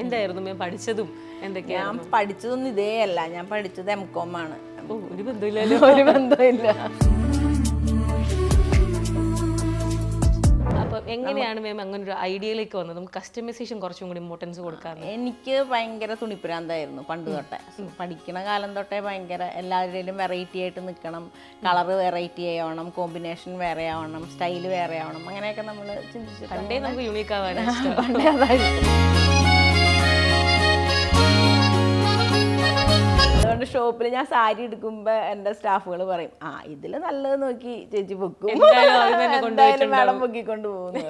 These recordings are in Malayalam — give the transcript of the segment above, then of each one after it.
എന്തായിരുന്നു ഞാൻ പഠിച്ചതും എന്തൊക്കെയാണ്? ഞാൻ പഠിച്ചതൊന്നും ഇതേ അല്ല, ഞാൻ പഠിച്ചത് M.Com ആണ്. ഒരു ബന്ധമില്ലല്ലോ. ഒരു ബന്ധമില്ല. അപ്പൊ എങ്ങനെയാണ് മാം അങ്ങനെ ഒരു ഐഡിയയിലേക്ക് വന്നത്? നമുക്ക് കസ്റ്റമൈസേഷൻ കുറച്ചും കൂടി ഇമ്പോർട്ടൻസ് കൊടുക്കാൻ. എനിക്ക് ഭയങ്കര തുണിപ്രാന്തായിരുന്നു പണ്ട് തൊട്ടേ. പഠിക്കണ കാലം തൊട്ടേ ഭയങ്കര എല്ലാവരുടെയും വെറൈറ്റി ആയിട്ട് നിൽക്കണം, കളറ് വെറൈറ്റി ആവണം, കോമ്പിനേഷൻ വേറെ ആവണം, സ്റ്റൈല് വേറെ ആവണം, അങ്ങനെയൊക്കെ നമ്മൾ ചിന്തിച്ചിട്ട് പണ്ടേ നമുക്ക് യൂണീക്ക് ആവാനാണ്. പണ്ടേ അതായിരുന്നു. അതുകൊണ്ട് ഷോപ്പിൽ ഞാൻ സാരി എടുക്കുമ്പോൾ എൻ്റെ സ്റ്റാഫുകൾ പറയും, ആ ഇതിൽ നല്ലത് നോക്കി ചേച്ചി പൊക്കും, എന്തായാലും മാഡം പൊക്കിക്കൊണ്ട് പോകുന്നു.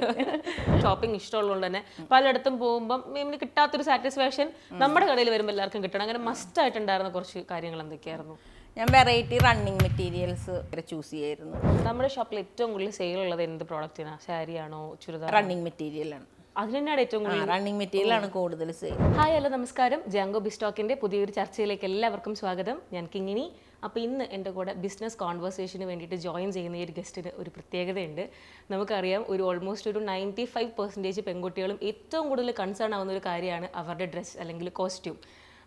ഷോപ്പിംഗ് ഇഷ്ടമുള്ളതുകൊണ്ട് തന്നെ പലയിടത്തും പോകുമ്പോൾ മാമിന് കിട്ടാത്തൊരു സാറ്റിസ്ഫാക്ഷൻ നമ്മുടെ കടയിൽ വരുമ്പോൾ എല്ലാവർക്കും കിട്ടണം. അങ്ങനെ മസ്റ്റ് ആയിട്ടുണ്ടായിരുന്ന കുറച്ച് കാര്യങ്ങൾ എന്തൊക്കെയായിരുന്നു? ഞാൻ വെറൈറ്റി റണ്ണിങ് മെറ്റീരിയൽസ് ചൂസ് ചെയ്യായിരുന്നു. നമ്മുടെ ഷോപ്പിൽ ഏറ്റവും കൂടുതൽ സെയിൽ ഉള്ളത് എന്ത് പ്രോഡക്റ്റിനാണ്? സാരിയാണോ ചുരിദാർ? റണ്ണിങ് മെറ്റീരിയലാണ്. അതിന് തന്നെയാണ് ഏറ്റവും കൂടുതൽ റണ്ണിങ് മെറ്റീരിയലാണ് കൂടുതൽ സെയിൽ. ഹായ് ഹലോ നമസ്കാരം, ജാങ്കോ ബിസ്റ്റോക്കിൻ്റെ പുതിയൊരു ചർച്ചയിലേക്ക് എല്ലാവർക്കും സ്വാഗതം. ഞാൻ കിങ്ങിണി. അപ്പോൾ ഇന്ന് എൻ്റെ കൂടെ ബിസിനസ് കോൺവെർസേഷന് വേണ്ടിയിട്ട് ജോയിൻ ചെയ്യുന്ന ഈ ഒരു ഗസ്റ്റിന് ഒരു പ്രത്യേകതയുണ്ട്. നമുക്കറിയാം, ഓൾമോസ്റ്റ് ഒരു 95% പെൺകുട്ടികളും ഏറ്റവും കൂടുതൽ കൺസേൺ ആവുന്ന ഒരു കാര്യമാണ് അവരുടെ ഡ്രസ്സ് അല്ലെങ്കിൽ കോസ്റ്റ്യൂം.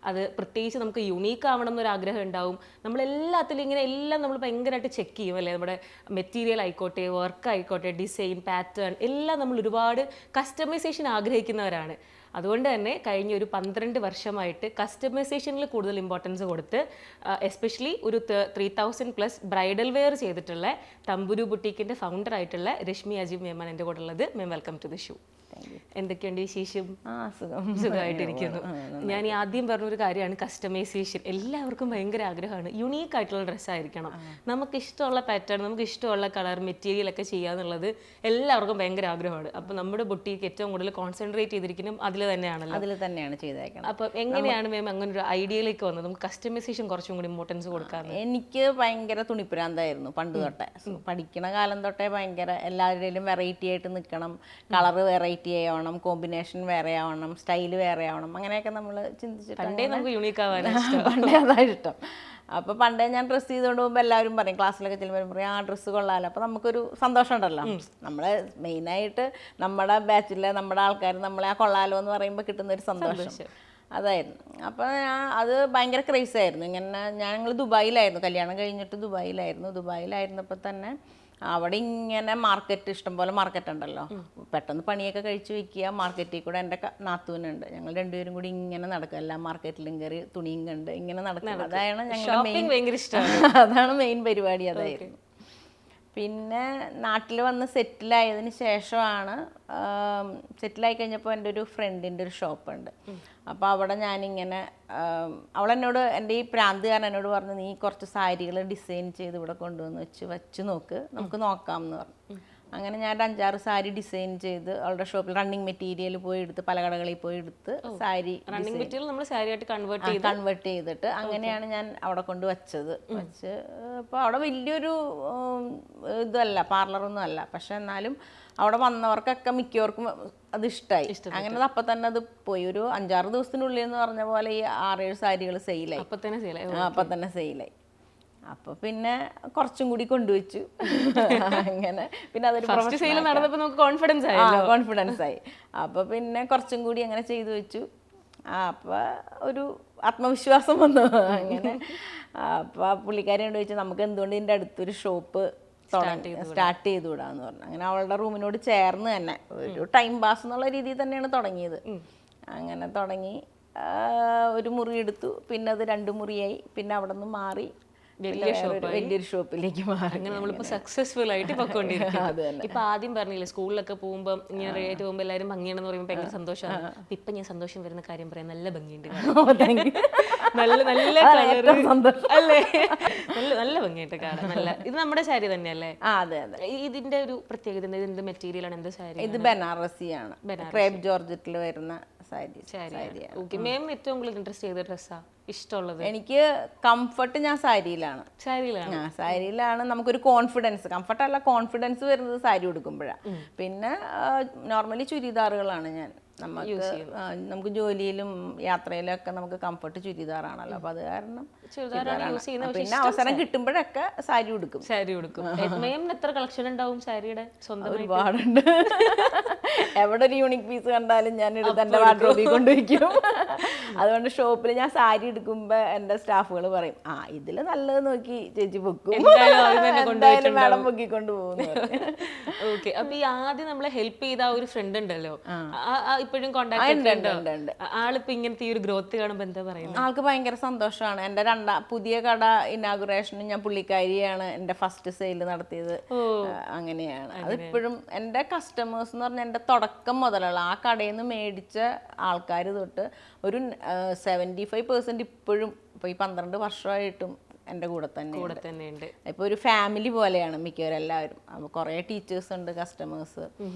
അത് പ്രത്യേകിച്ച് നമുക്ക് യുണീക്ക് ആവണം എന്നൊരു ആഗ്രഹം ഉണ്ടാവും. നമ്മളെല്ലാത്തിലും ഇങ്ങനെ എല്ലാം നമ്മൾ ഭയങ്കരമായിട്ട് ചെക്ക് ചെയ്യും അല്ലേ? നമ്മുടെ മെറ്റീരിയൽ ആയിക്കോട്ടെ, വർക്ക് ആയിക്കോട്ടെ, ഡിസൈൻ, പാറ്റേൺ എല്ലാം നമ്മൾ ഒരുപാട് കസ്റ്റമൈസേഷൻ ആഗ്രഹിക്കുന്നവരാണ്. അതുകൊണ്ട് തന്നെ കഴിഞ്ഞ ഒരു 12 വർഷമായിട്ട് കസ്റ്റമൈസേഷനിൽ കൂടുതൽ ഇമ്പോർട്ടൻസ് കൊടുത്ത് എസ്പെഷ്യലി ഒരു 3000+ ബ്രൈഡൽ വെയർ ചെയ്തിട്ടുള്ള തമ്പുരു ബുട്ടീക്കിൻ്റെ ഫൗണ്ടർ ആയിട്ടുള്ള രശ്മി അജീബ് മേമാണ് എൻ്റെ കൂടെ ഉള്ളത്. മേം, വെൽക്കം ടു ദി ഷോ. എന്തൊക്കെയുണ്ട് വിശേഷം? സുഖമായിട്ടിരിക്കുന്നു. ഞാൻ ഈ ആദ്യം പറഞ്ഞൊരു കാര്യമാണ് കസ്റ്റമൈസേഷൻ. എല്ലാവർക്കും ഭയങ്കര ആഗ്രഹമാണ് യുണീക്ക് ആയിട്ടുള്ള ഡ്രസ്സായിരിക്കണം, നമുക്ക് ഇഷ്ടമുള്ള പാറ്റേൺ, നമുക്ക് ഇഷ്ടമുള്ള കളർ, മെറ്റീരിയൽ ഒക്കെ ചെയ്യാന്നുള്ളത് എല്ലാവർക്കും ഭയങ്കര ആഗ്രഹമാണ്. അപ്പോൾ നമ്മുടെ ബുട്ടീക്ക് ഏറ്റവും കൂടുതൽ കോൺസെൻട്രേറ്റ് ചെയ്തിരിക്കണം അതിൽ തന്നെയാണല്ലോ. അതിൽ തന്നെയാണ് ചെയ്തേക്കണം. അപ്പം എങ്ങനെയാണ് മാം അങ്ങനെ ഒരു ഐഡിയയിലേക്ക് വന്നത്? നമുക്ക് കസ്റ്റമൈസേഷൻ കുറച്ചും കൂടി ഇമ്പോർട്ടൻസ് കൊടുക്കാൻ. എനിക്ക് ഭയങ്കര തുണിപ്രാന്തായിരുന്നു പണ്ട് തൊട്ടേ. പഠിക്കണ കാലം തൊട്ടേ ഭയങ്കര എല്ലാവരുടെയും വെറൈറ്റി ആയിട്ട് നിൽക്കണം, കളറ് വെറൈറ്റി ആവണം, കോമ്പിനേഷൻ വേറെ ആവണം, സ്റ്റൈല് വേറെ ആവണം, അങ്ങനെയൊക്കെ നമ്മൾ ചിന്തിച്ചിട്ട് പണ്ടേ നമുക്ക് യൂണീക്ക് ആവാനാണ്. പണ്ടേ അതാണ് ഇഷ്ടം. അപ്പോൾ പണ്ടേ ഞാൻ ഡ്രസ്സ് ചെയ്തുകൊണ്ട് പോകുമ്പോൾ എല്ലാവരും പറയും, ക്ലാസ്സിലൊക്കെ ചെല്ലുമ്പോൾ പറയും, ആ ഡ്രസ്സ് കൊള്ളാമല്ലോ. അപ്പോൾ നമുക്കൊരു സന്തോഷം ഉണ്ടല്ലോ. നമ്മളെ മെയിനായിട്ട് നമ്മുടെ ബാച്ചിലെ നമ്മുടെ ആൾക്കാർ നമ്മളെ ആ കൊള്ളാലോ എന്ന് പറയുമ്പോൾ കിട്ടുന്നൊരു സന്തോഷം അതായിരുന്നു. അപ്പോൾ അത് ഭയങ്കര ക്രേസായിരുന്നു. ഇങ്ങനെ ഞങ്ങൾ ദുബായിലായിരുന്നു, കല്യാണം കഴിഞ്ഞിട്ട് ദുബായിലായിരുന്നപ്പോൾ തന്നെ അവിടെ ഇങ്ങനെ മാർക്കറ്റ്, ഇഷ്ടംപോലെ മാർക്കറ്റ് ഉണ്ടല്ലോ. പെട്ടെന്ന് പണിയൊക്കെ കഴിച്ച് വെക്കുക, മാർക്കറ്റിൽ കൂടെ എൻ്റെ നാത്തൂനുണ്ട്, ഞങ്ങൾ രണ്ടുപേരും കൂടി ഇങ്ങനെ നടക്കും, എല്ലാ മാർക്കറ്റിലും കയറി തുണിയും കണ്ട് ഇങ്ങനെ നടക്കും. അതാണ് ഞങ്ങളുടെ അതാണ് മെയിൻ പരിപാടി, അതായിരുന്നു. പിന്നെ നാട്ടിൽ വന്ന് സെറ്റിലായതിന് ശേഷമാണ്, സെറ്റിലായി കഴിഞ്ഞപ്പോൾ എൻ്റെ ഒരു ഫ്രണ്ടിൻ്റെ ഒരു ഷോപ്പുണ്ട്. അപ്പോൾ അവിടെ ഞാനിങ്ങനെ അവളെന്നോട്, എൻ്റെ ഈ പ്രാന്തുകാരൻ എന്നോട് പറഞ്ഞു, നീ കുറച്ച് സാരികൾ ഡിസൈൻ ചെയ്ത് ഇവിടെ കൊണ്ടുവന്ന് വെച്ച് നോക്ക്, നമുക്ക് നോക്കാം എന്ന് പറഞ്ഞു. അങ്ങനെ ഞാൻ 5-6 സാരി ഡിസൈൻ ചെയ്ത് അവളുടെ ഷോപ്പിൽ റണ്ണിങ് മെറ്റീരിയൽ പോയി എടുത്ത്, പല കടകളിൽ പോയി എടുത്ത് സാരി കൺവേർട്ട് ചെയ്തിട്ട് അങ്ങനെയാണ് ഞാൻ അവിടെ കൊണ്ട് വെച്ചത്. അപ്പോൾ അവിടെ വലിയൊരു ഇതല്ല, പാർലറൊന്നും അല്ല, പക്ഷെ എന്നാലും അവിടെ വന്നവർക്കൊക്കെ മിക്കവർക്കും അത് ഇഷ്ടമായി. അങ്ങനെ അപ്പം തന്നെ അത് പോയി. ഒരു 5-6 ദിവസത്തിനുള്ളിൽ എന്ന് പറഞ്ഞ പോലെ ഈ 6-7 സാരികൾ സെയിലായി. അപ്പം തന്നെ സെയിലായി. അപ്പോൾ പിന്നെ കുറച്ചും കൂടി കൊണ്ടുവച്ചു. അങ്ങനെ പിന്നെ അതൊരു കോൺഫിഡൻസ് ആയി. അപ്പോൾ പിന്നെ കുറച്ചും കൂടി അങ്ങനെ ചെയ്തു വെച്ചു. അപ്പോൾ ഒരു ആത്മവിശ്വാസം വന്നു. അങ്ങനെ അപ്പോൾ പുള്ളിക്കാരിയോട് ചോദിച്ചു, നമുക്ക് എന്തുകൊണ്ട് ഇതിൻ്റെ അടുത്തൊരു ഷോപ്പ് സ്റ്റാർട്ട് ചെയ്തുകൂടാന്ന് പറഞ്ഞു. അങ്ങനെ അവളുടെ റൂമിനോട് ചേർന്ന് തന്നെ ഒരു ടൈം പാസ് എന്നുള്ള രീതിയിൽ തന്നെയാണ് തുടങ്ങിയത്. അങ്ങനെ തുടങ്ങി ഒരു മുറി എടുത്തു, പിന്നെ അത് 2 മുറിയായി, പിന്നെ അവിടെ നിന്ന് മാറി വലിയൊരു ഷോപ്പിലേക്ക് മാറി. അങ്ങനെ നമ്മളിപ്പോൾ സക്സസ്ഫുൾ ആയിട്ട് പൊക്കോണ്ടിരിക്കും. ഇപ്പൊ ആദ്യം പറഞ്ഞില്ലേ, സ്കൂളിലൊക്കെ പോകുമ്പോൾ ഇങ്ങനെ റേറ്റ് പോകുമ്പോൾ എല്ലാവരും ഭംഗിയാണെന്ന് പറയുമ്പോൾ ഭയങ്കര സന്തോഷമാണ്. ഇപ്പൊ ഞാൻ സന്തോഷം വരുന്ന കാര്യം പറയാം, നല്ല ഭംഗിയുണ്ട്, നല്ല നല്ല കളർ അല്ലേ, നല്ല ഭംഗിയായിട്ട് കാണാം. നല്ല ഇത് നമ്മുടെ സാരി തന്നെയല്ലേ? അതെ അതെ. ഇതിന്റെ ഒരു പ്രത്യേകത എന്ത് മെറ്റീരിയൽ ആണ്? എന്ത് സാരി? ഇത് ബനാറസിയാണ്, ക്രേപ്പ് ജോർജറ്റിൽ വരുന്ന സാരി. മാം ഏറ്റവും കൂടുതൽ ഇൻട്രസ്റ്റ് ചെയ്ത ഡ്രസ്സാ ഇഷ്ടമുള്ളത്? എനിക്ക് കംഫർട്ട് ഞാൻ സാരിയിലാണ്. നമുക്കൊരു കോൺഫിഡൻസ്, കംഫർട്ട് അല്ല കോൺഫിഡൻസ് വരുന്നത് സാരി ഉടുക്കുമ്പോഴാണ്. പിന്നെ നോർമലി ചുരിദാറുകളാണ് ഞാൻ നമുക്ക് ജോലിയിലും യാത്രയിലും ഒക്കെ നമുക്ക് കംഫർട്ട് ചുരിദാറാണല്ലോ, അപ്പൊ അത് കാരണം പിന്നെ അവസരം കിട്ടുമ്പോഴൊക്കെ സാരി ഉടുക്കും. എത്ര കളക്ഷൻ ഉണ്ടാവും സാരിയുടെ? ഒരുപാടുണ്ട്. എവിടെ ഒരു യൂണിക് പീസ് കണ്ടാലും ഞാൻ എടുത്ത് എൻ്റെ വാർഡ്രോബിൽ കൊണ്ടുവയ്ക്കും. അതുകൊണ്ട് ഷോപ്പിൽ ഞാൻ സാരി എടുക്കുമ്പോ എൻ്റെ സ്റ്റാഫുകൾ പറയും, ആ ഇതില് നല്ലത് നോക്കി ചേച്ചി പൊക്കും, എന്തായാലും മാഡം പൊക്കിക്കൊണ്ട് പോകുന്നു. ഓക്കെ. അപ്പൊ ഈ ആദ്യം നമ്മളെ ഹെൽപ്പ് ചെയ്ത ആ ഒരു ഫ്രണ്ട് ഉണ്ടല്ലോ, ഇപ്പോഴും കോണ്ടാക്ട്? ആളിപ്പോ ഇങ്ങനത്തെ ഈ ഒരു ഗ്രോത്ത് കാണുമ്പോ എന്താ പറയുന്നത്? ആൾക്ക് ഭയങ്കര സന്തോഷമാണ്. എൻ്റെ പുതിയ കട ഇനാഗുറേഷനും ഞാൻ പുള്ളിക്കാരിയാണ് എൻ്റെ ഫസ്റ്റ് സെയിൽ നടത്തിയത്. അങ്ങനെയാണ്. അതിപ്പോഴും എൻ്റെ കസ്റ്റമേഴ്സ് എന്ന് പറഞ്ഞാൽ എൻ്റെ തുടക്കം മുതലുള്ള ആ കടയിൽ നിന്ന് മേടിച്ച ആൾക്കാർ തൊട്ട് ഒരു 75% ഇപ്പോഴും ഇപ്പോൾ ഈ 12 വർഷമായിട്ടും എൻ്റെ കൂടെ തന്നെയുണ്ട്. ഇപ്പോൾ ഒരു ഫാമിലി പോലെയാണ് മിക്കവരും എല്ലാവരും. അപ്പോൾ കുറേ ടീച്ചേഴ്സ് ഉണ്ട്, കസ്റ്റമേഴ്സ്.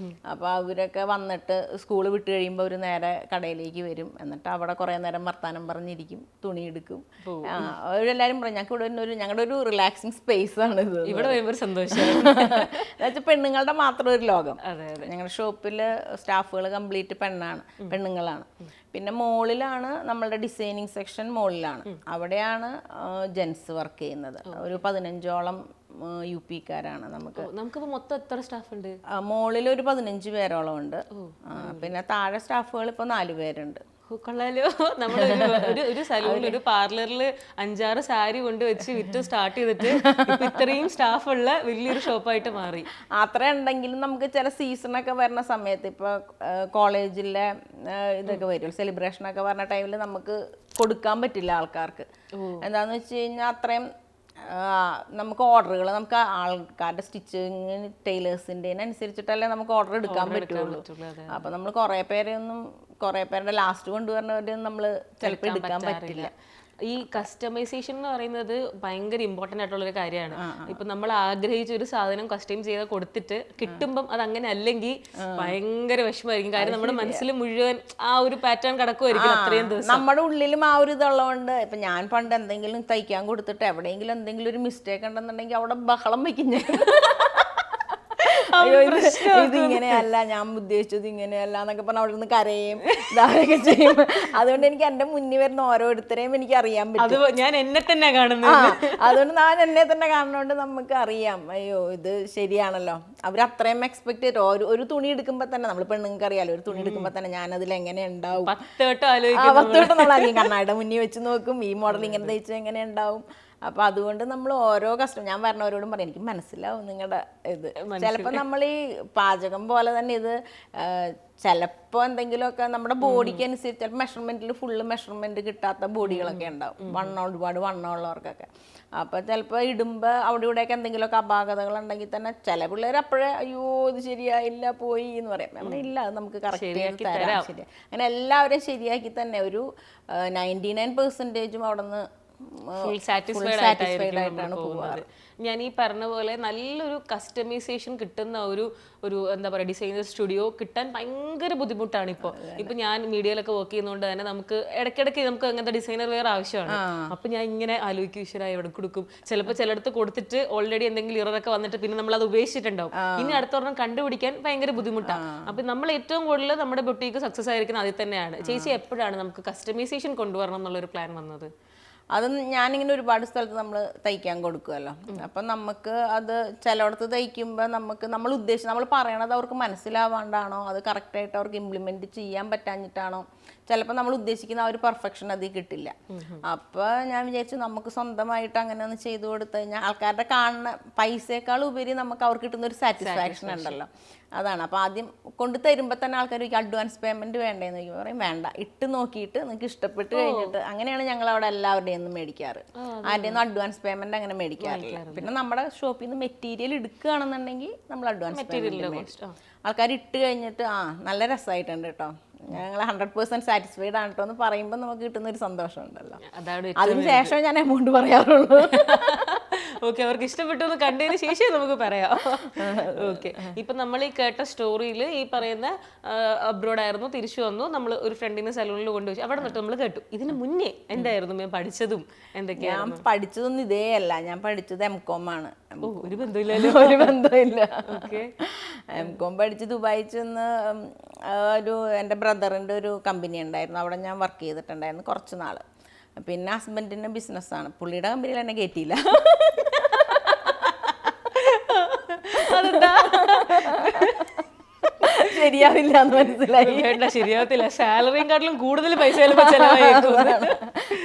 അപ്പോൾ അവരൊക്കെ വന്നിട്ട് സ്കൂൾ വിട്ട് കഴിയുമ്പോൾ അവർ നേരെ കടയിലേക്ക് വരും. എന്നിട്ട് അവിടെ കുറേ നേരം വർത്താനം പറഞ്ഞിരിക്കും, തുണി എടുക്കും. അവരെല്ലാവരും പറയും ഞങ്ങൾക്ക് ഞങ്ങളുടെ ഒരു റിലാക്സിങ് സ്പേസ് ആണ് ഇത്. ഇവിടെ വരുമ്പോൾ സന്തോഷം. എന്നുവെച്ചാൽ പെണ്ണുങ്ങളുടെ മാത്രം ഒരു ലോകം. ഞങ്ങളുടെ ഷോപ്പിൽ സ്റ്റാഫുകൾ കംപ്ലീറ്റ് പെണ്ണുങ്ങളാണ്. പിന്നെ മോളിലാണ് നമ്മളുടെ ഡിസൈനിങ് സെക്ഷൻ, മോളിലാണ്. അവിടെയാണ് ജെൻസ് വർക്ക് ചെയ്യുന്നത്. ഒരു 15ഓളം UP-കാരാണ്. നമുക്ക് മൊത്തം എത്ര സ്റ്റാഫ് ഉണ്ട്? മോളിൽ ഒരു 15 പേരോളം ഉണ്ട്. പിന്നെ താഴെ സ്റ്റാഫുകൾ ഇപ്പോൾ 4 പേരുണ്ട്. കൊള്ളാലോ. നമ്മൾ ഒരു സലൂണിൽ ഒരു പാർലറിൽ 5-6 സാരി കൊണ്ട് വെച്ച് വിറ്റ് സ്റ്റാർട്ട് ചെയ്തിട്ട് ഇത്രയും സ്റ്റാഫ് ഉള്ള വലിയൊരു ഷോപ്പായിട്ട് മാറി. അത്ര ഉണ്ടെങ്കിലും നമുക്ക് ചില സീസണൊക്കെ വരുന്ന സമയത്ത് ഇപ്പൊ കോളേജിലെ ഇതൊക്കെ വരും, സെലിബ്രേഷൻ ഒക്കെ വരുന്ന ടൈമിൽ നമുക്ക് കൊടുക്കാൻ പറ്റില്ല ആൾക്കാർക്ക്. എന്താന്ന് വെച്ച് കഴിഞ്ഞാൽ അത്രയും നമുക്ക് ഓർഡറുകൾ, നമുക്ക് ആൾക്കാരുടെ സ്റ്റിച്ചിങ് ടൈലേഴ്സിൻ്റെ അനുസരിച്ചിട്ടല്ലേ നമുക്ക് ഓർഡർ എടുക്കാൻ പറ്റുള്ളൂ. അപ്പൊ നമ്മൾ കുറേ പേരുടെ ലാസ്റ്റ് കൊണ്ടുവരുന്നവരെയൊന്നും നമ്മൾ ചിലപ്പോൾ എടുക്കാൻ പറ്റില്ല. ഈ കസ്റ്റമൈസേഷൻ എന്ന് പറയുന്നത് ഭയങ്കര ഇമ്പോർട്ടൻ്റ് ആയിട്ടുള്ള ഒരു കാര്യമാണ്. ഇപ്പൊ നമ്മൾ ആഗ്രഹിച്ച ഒരു സാധനം കസ്റ്റമൈസ് ചെയ്ത് കൊടുത്തിട്ട് കിട്ടുമ്പം അത് അങ്ങനെ അല്ലെങ്കിൽ ഭയങ്കര വിഷമമായിരിക്കും. കാര്യം നമ്മുടെ മനസ്സിൽ മുഴുവൻ ആ ഒരു പാറ്റേൺ കിടക്കുമായിരിക്കും അത്രയും ദിവസം. നമ്മുടെ ഉള്ളിലും ആ ഒരു ഇതുള്ളതുകൊണ്ട് ഇപ്പൊ ഞാൻ പണ്ട് എന്തെങ്കിലും തയ്ക്കാൻ കൊടുത്തിട്ട് എവിടെയെങ്കിലും എന്തെങ്കിലും ഒരു മിസ്റ്റേക്ക് ഉണ്ടെന്നുണ്ടെങ്കിൽ അവിടെ ബഹളം വയ്ക്കും ഞാൻ. ഇതിങ്ങനെയല്ല, ഞാൻ ഉദ്ദേശിച്ചത് ഇങ്ങനെയല്ല എന്നൊക്കെ പറഞ്ഞാൽ അവിടെ നിന്ന് കരയും, ഇതാരൊക്കെ ചെയ്യും. അതുകൊണ്ട് എനിക്ക് എന്റെ മുന്നിൽ വരുന്ന ഓരോരുത്തരെയും എനിക്ക് അറിയാൻ പറ്റും. ഞാൻ എന്നെ തന്നെ കാണുന്നത്. അതുകൊണ്ട് ഞാൻ എന്നെ തന്നെ കാണുന്നതുകൊണ്ട് നമുക്ക് അറിയാം, അയ്യോ ഇത് ശരിയാണല്ലോ. അവർ അത്രയും എക്സ്പെക്ട് ചെയ്തു. ഒരു തുണി എടുക്കുമ്പോ തന്നെ നമ്മൾ പെണ്ണുങ്ങൾക്ക് അറിയാലോ, ഒരു തുണി എടുക്കുമ്പോ തന്നെ ഞാൻ അതിൽ എങ്ങനെ ഉണ്ടാവും 10 വട്ടം നമ്മൾ അറിയാം. കണ്ണാടിയുടെ മുന്നിൽ വെച്ച് നോക്കും, ഈ മോഡൽ ഇങ്ങനെ തയ്ച്ചാൽ എങ്ങനെ ഉണ്ടാവും. അപ്പൊ അതുകൊണ്ട് നമ്മൾ ഓരോ ഞാൻ പറഞ്ഞവരോടും പറയും എനിക്ക് മനസ്സിലാവും നിങ്ങളുടെ ഇത്. ചിലപ്പോ നമ്മൾ ഈ പാചകം പോലെ തന്നെ ഇത് ചിലപ്പോൾ എന്തെങ്കിലുമൊക്കെ നമ്മുടെ ബോഡിക്ക് അനുസരിച്ച് ചിലപ്പോൾ മെഷർമെന്റിൽ ഫുള്ള് മെഷർമെന്റ് കിട്ടാത്ത ബോഡികളൊക്കെ ഉണ്ടാവും, ഒരുപാട് വണ്ണമുള്ളവർക്കൊക്കെ. അപ്പൊ ചിലപ്പോൾ ഇടുമ്പോൾ അവിടെ ഇവിടെയൊക്കെ എന്തെങ്കിലുമൊക്കെ അപാകതകൾ ഉണ്ടെങ്കിൽ തന്നെ ചില പിള്ളേർ അപ്പോഴേ അയ്യോ ഇത് ശരിയായില്ല പോയി എന്ന് പറയാം. നമ്മൾ ഇല്ല, അത് നമുക്ക് കറക്റ്റ് തരാം. ശരി, അങ്ങനെ എല്ലാവരെയും ശരിയാക്കി തന്നെ ഒരു 99% അവിടെ നിന്ന് ഫുൾ സാറ്റിസ്ഫൈഡ് ആയിട്ടാണ് പോവാറ്. ഞാൻ ഈ പറഞ്ഞ പോലെ നല്ലൊരു കസ്റ്റമൈസേഷൻ കിട്ടുന്ന ഒരു എന്താ പറയുക ഡിസൈനർ സ്റ്റുഡിയോ കിട്ടാൻ ഭയങ്കര ബുദ്ധിമുട്ടാണ് ഇപ്പൊ ഞാൻ മീഡിയയിലൊക്കെ വർക്ക് ചെയ്യുന്നതുകൊണ്ട് തന്നെ നമുക്ക് ഇടയ്ക്കിടയ്ക്ക് നമുക്ക് അങ്ങനത്തെ ഡിസൈനർ വെയർ ആവശ്യമാണ്. അപ്പൊ ഞാൻ ഇങ്ങനെ ആലോചിക്കും ഈശ്വരായി എവിടെ കൊടുക്കും. ചിലപ്പോൾ ചിലടത്ത് കൊടുത്തിട്ട് ഓൾറെഡി എന്തെങ്കിലും ഇററൊക്കെ വന്നിട്ട് പിന്നെ നമ്മൾ അത് ഉപേക്ഷിച്ചിട്ടുണ്ടാവും. ഇനി അടുത്തൊരെണ്ണം കണ്ടുപിടിക്കാൻ ഭയങ്കര ബുദ്ധിമുട്ടാണ്. അപ്പൊ നമ്മൾ ഏറ്റവും കൂടുതൽ നമ്മുടെ ബൊട്ടീക്ക് സക്സസ് ആയിരിക്കുന്നത് അതിൽ തന്നെയാണ്. ചേച്ചി എപ്പോഴാണ് നമുക്ക് കസ്റ്റമൈസേഷൻ കൊണ്ടുവരണം എന്നുള്ളൊരു പ്ലാൻ വന്നത്? അത് ഞാനിങ്ങനെ ഒരുപാട് സ്ഥലത്ത് നമ്മൾ തയ്ക്കാൻ കൊടുക്കുമല്ലോ. അപ്പം നമുക്ക് അത് ചിലയിടത്ത് തയ്ക്കുമ്പോൾ നമ്മൾ ഉദ്ദേശിച്ച് നമ്മൾ പറയണത് അവർക്ക് മനസ്സിലാവാണ്ടാണോ, അത് കറക്റ്റായിട്ട് അവർക്ക് ഇംപ്ലിമെൻറ്റ് ചെയ്യാൻ പറ്റാഞ്ഞിട്ടാണോ, ചിലപ്പോൾ നമ്മൾ ഉദ്ദേശിക്കുന്ന ആ ഒരു പെർഫെക്ഷൻ അതിൽ കിട്ടില്ല. അപ്പോൾ ഞാൻ വിചാരിച്ചു നമുക്ക് സ്വന്തമായിട്ട് അങ്ങനെ ഒന്ന് ചെയ്തു കൊടുത്തു കഴിഞ്ഞാൽ ആൾക്കാരുടെ കാണുന്ന പൈസയേക്കാൾ ഉപരി നമുക്ക് അവർക്ക് കിട്ടുന്ന ഒരു സാറ്റിസ്ഫാക്ഷൻ ഉണ്ടല്ലോ, അതാണ്. അപ്പോൾ ആദ്യം കൊണ്ടു തരുമ്പോൾ തന്നെ ആൾക്കാർ അഡ്വാൻസ് പേയ്മെൻറ്റ് വേണ്ടേന്ന് ചോദിക്കും, പറയും വേണ്ട, ഇട്ട് നോക്കിയിട്ട് നിങ്ങൾക്ക് ഇഷ്ടപ്പെട്ട് കഴിഞ്ഞിട്ട്. അങ്ങനെയാണ് ഞങ്ങൾ അവിടെ എല്ലാവരുടെയും ഒന്നും മേടിക്കാറ്. ആരുടെയൊന്നും അഡ്വാൻസ് പേയ്മെൻറ്റ് അങ്ങനെ മേടിക്കാറില്ല. പിന്നെ നമ്മുടെ ഷോപ്പിൽ നിന്ന് മെറ്റീരിയൽ എടുക്കുകയാണെന്നുണ്ടെങ്കിൽ നമ്മൾ അഡ്വാൻസ് പേയ്മെൻറ്റ് മേടിച്ചു. ആൾക്കാർ ഇട്ട് കഴിഞ്ഞിട്ട് നല്ല രസമായിട്ടുണ്ട് കേട്ടോ, ഞങ്ങൾ 100% സാറ്റിസ്ഫൈഡ് ആണ് കേട്ടോ എന്ന് പറയുമ്പോൾ നമുക്ക് കിട്ടുന്ന ഒരു സന്തോഷം ഉണ്ടല്ലോ. അതിനുശേഷം ഞാൻ എമൗണ്ട് പറയാറുള്ളൂ. ഓക്കെ, അവർക്ക് ഇഷ്ടപ്പെട്ടു എന്ന് കണ്ടതിന് ശേഷം നമുക്ക് പറയാം. ഓക്കെ, ഇപ്പൊ നമ്മൾ ഈ കേട്ട സ്റ്റോറിയിൽ ഈ പറയുന്ന അബ്രോഡ് ആയിരുന്നു, തിരിച്ചു വന്നു, നമ്മൾ ഒരു ഫ്രണ്ടിനെ സലൂണിൽ കൊണ്ടുപോയി, അവിടെ നിന്നിട്ട് നമ്മൾ കേട്ടു. ഇതിന് മുന്നേ എന്തായിരുന്നു ഞാൻ പഠിച്ചതും എന്തൊക്കെയാണ്? ഞാൻ പഠിച്ചതൊന്നും ഇതേ അല്ല, ഞാൻ പഠിച്ചത് MCOM ആണ്. ഒരു ബന്ധമില്ലല്ലോ. ഒരു ബന്ധമില്ല. ഓക്കെ, MCOM പഠിച്ച് ദുബായിൽ ചെന്ന് ഒരു എൻ്റെ ബ്രദറിൻ്റെ ഒരു കമ്പനി ഉണ്ടായിരുന്നു, അവിടെ ഞാൻ വർക്ക് ചെയ്തിട്ടുണ്ടായിരുന്നു കുറച്ച് നാൾ. പിന്നെ ഹസ്ബൻഡിൻ്റെ ബിസിനസ്സാണ്, പുള്ളിയുടെ കമ്പനിയിൽ എന്നെ കയറ്റിയില്ല. ശരിയാവില്ല എന്ന് മനസ്സിലായി. വേണ്ട, ശരിയാവത്തില്ല, സാലറിയും കാട്ടിലും കൂടുതൽ പൈസ ചെലവായിരിക്കും.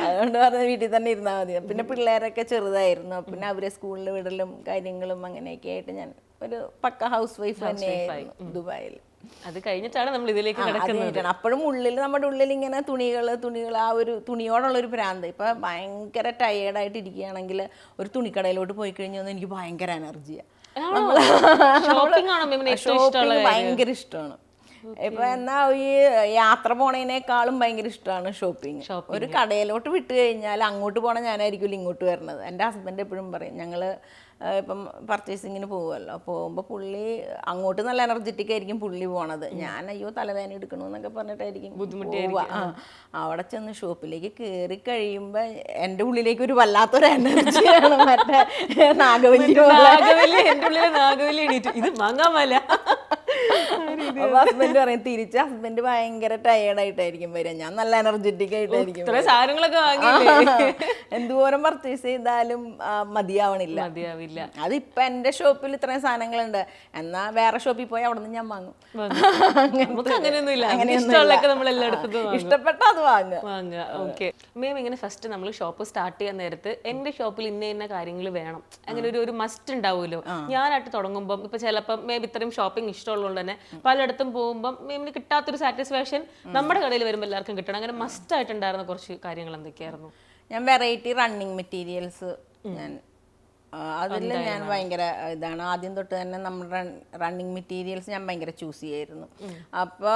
അതുകൊണ്ട് പറഞ്ഞ വീട്ടിൽ തന്നെ ഇരുന്നാൽ മതി. പിന്നെ പിള്ളേരൊക്കെ ചെറുതായിരുന്നു, പിന്നെ അവരെ സ്കൂളിൽ വിടലും കാര്യങ്ങളും അങ്ങനെയൊക്കെ ആയിട്ട് ഞാൻ ഒരു പക്ക ഹൗസ് വൈഫ് തന്നെയായിരുന്നു ദുബായിൽ. അത് കഴിഞ്ഞിട്ടാണ് നമ്മൾ ഇതിലേക്ക് കിടക്കുന്നത്. അപ്പോഴും ഉള്ളിൽ, നമ്മുടെ ഉള്ളിൽ ഇങ്ങനെ തുണികൾ ആ ഒരു തുണിയോടുള്ളൊരു ഭ്രാന്ത്. ഇപ്പം ഭയങ്കര ടയേർഡായിട്ട് ഇരിക്കുകയാണെങ്കിൽ ഒരു തുണിക്കടയിലോട്ട് പോയി കഴിഞ്ഞാൽ എനിക്ക് ഭയങ്കര എനർജിയാണ്. ഷോപ്പിംഗ് ഭയങ്കര ഇഷ്ടമാണ്. ഇപ്പൊ എന്നാ ഈ യാത്ര പോണതിനേക്കാളും ഭയങ്കര ഇഷ്ടമാണ് ഷോപ്പിംഗ്. ഒരു കടയിലോട്ട് വിട്ട് കഴിഞ്ഞാൽ അങ്ങോട്ട് പോണ ഞാനായിരിക്കും ഇങ്ങോട്ട് വരണത്. എൻ്റെ ഹസ്ബൻഡ് എപ്പോഴും പറയും, ഞങ്ങള് ഇപ്പം പർച്ചേസിങ്ങിന് പോകുമല്ലോ, പോകുമ്പോൾ പുള്ളി അങ്ങോട്ട് നല്ല എനർജറ്റിക് ആയിരിക്കും പുള്ളി പോണത്. ഞാൻ അയ്യോ തലവേദന എടുക്കണമെന്നൊക്കെ പറഞ്ഞിട്ടായിരിക്കും പോവുക. അവിടെ ചെന്ന് ഷോപ്പിലേക്ക് കയറി കഴിയുമ്പോൾ എൻ്റെ ഉള്ളിലേക്ക് ഒരു വല്ലാത്തൊരു എനർജിയാണ്. മറ്റേ നാഗവല്ലി ഇത് വാങ്ങാമല്ല. അപ്പൊ ഹസ്ബൻഡ് പറയും, തിരിച്ച് ഹസ്ബൻഡ് ഭയങ്കര ടയേർഡായിട്ടായിരിക്കും വരിക, ഞാൻ നല്ല എനർജറ്റിക് ആയിട്ടായിരിക്കും. സാധനങ്ങളൊക്കെ വാങ്ങി എന്തോരം പർച്ചേസ് ചെയ്താലും മതിയാവണില്ല. അതിപ്പോ എന്റെ ഷോപ്പിൽ ഇത്രയും സാധനങ്ങളുണ്ട്, എന്നാ വേറെ ഷോപ്പിൽ പോയി അവിടെ നിന്ന് ഞാൻ വാങ്ങും. ഇഷ്ടപ്പെട്ട അത് വാങ്ങുക. ഓക്കെ മേം, ഇങ്ങനെ ഫസ്റ്റ് നമ്മൾ ഷോപ്പ് സ്റ്റാർട്ട് ചെയ്യാൻ നേരത്ത് എന്റെ ഷോപ്പിൽ ഇന്ന കാര്യങ്ങൾ വേണം, അങ്ങനെ ഒരു മസ്റ്റ് ഉണ്ടാവുമല്ലോ. ഞാനായിട്ട് തുടങ്ങുമ്പോൾ ഇപ്പൊ ചിലപ്പോൾ മേം ഇത്രയും ഷോപ്പിംഗ് ഇഷ്ടമുള്ളതുകൊണ്ട് തന്നെ പലയിടത്തും പോകുമ്പോൾ മേമിന് കിട്ടാത്തൊരു സാറ്റിസ്ഫാക്ഷൻ നമ്മുടെ കടയിൽ വരുമ്പോൾ എല്ലാവർക്കും കിട്ടണം. അങ്ങനെ മസ്റ്റ് ആയിട്ടുണ്ടായിരുന്ന കുറച്ച് കാര്യങ്ങൾ എന്തൊക്കെയായിരുന്നു? ഞാൻ വെറൈറ്റി റണ്ണിങ് മെറ്റീരിയൽസ്, അതിൽ ഞാൻ ഭയങ്കര ഇതാണ്. ആദ്യം തൊട്ട് തന്നെ നമ്മുടെ റണ്ണിങ് മെറ്റീരിയൽസ് ഞാൻ ഭയങ്കര ചൂസ് ചെയ്യായിരുന്നു. അപ്പോൾ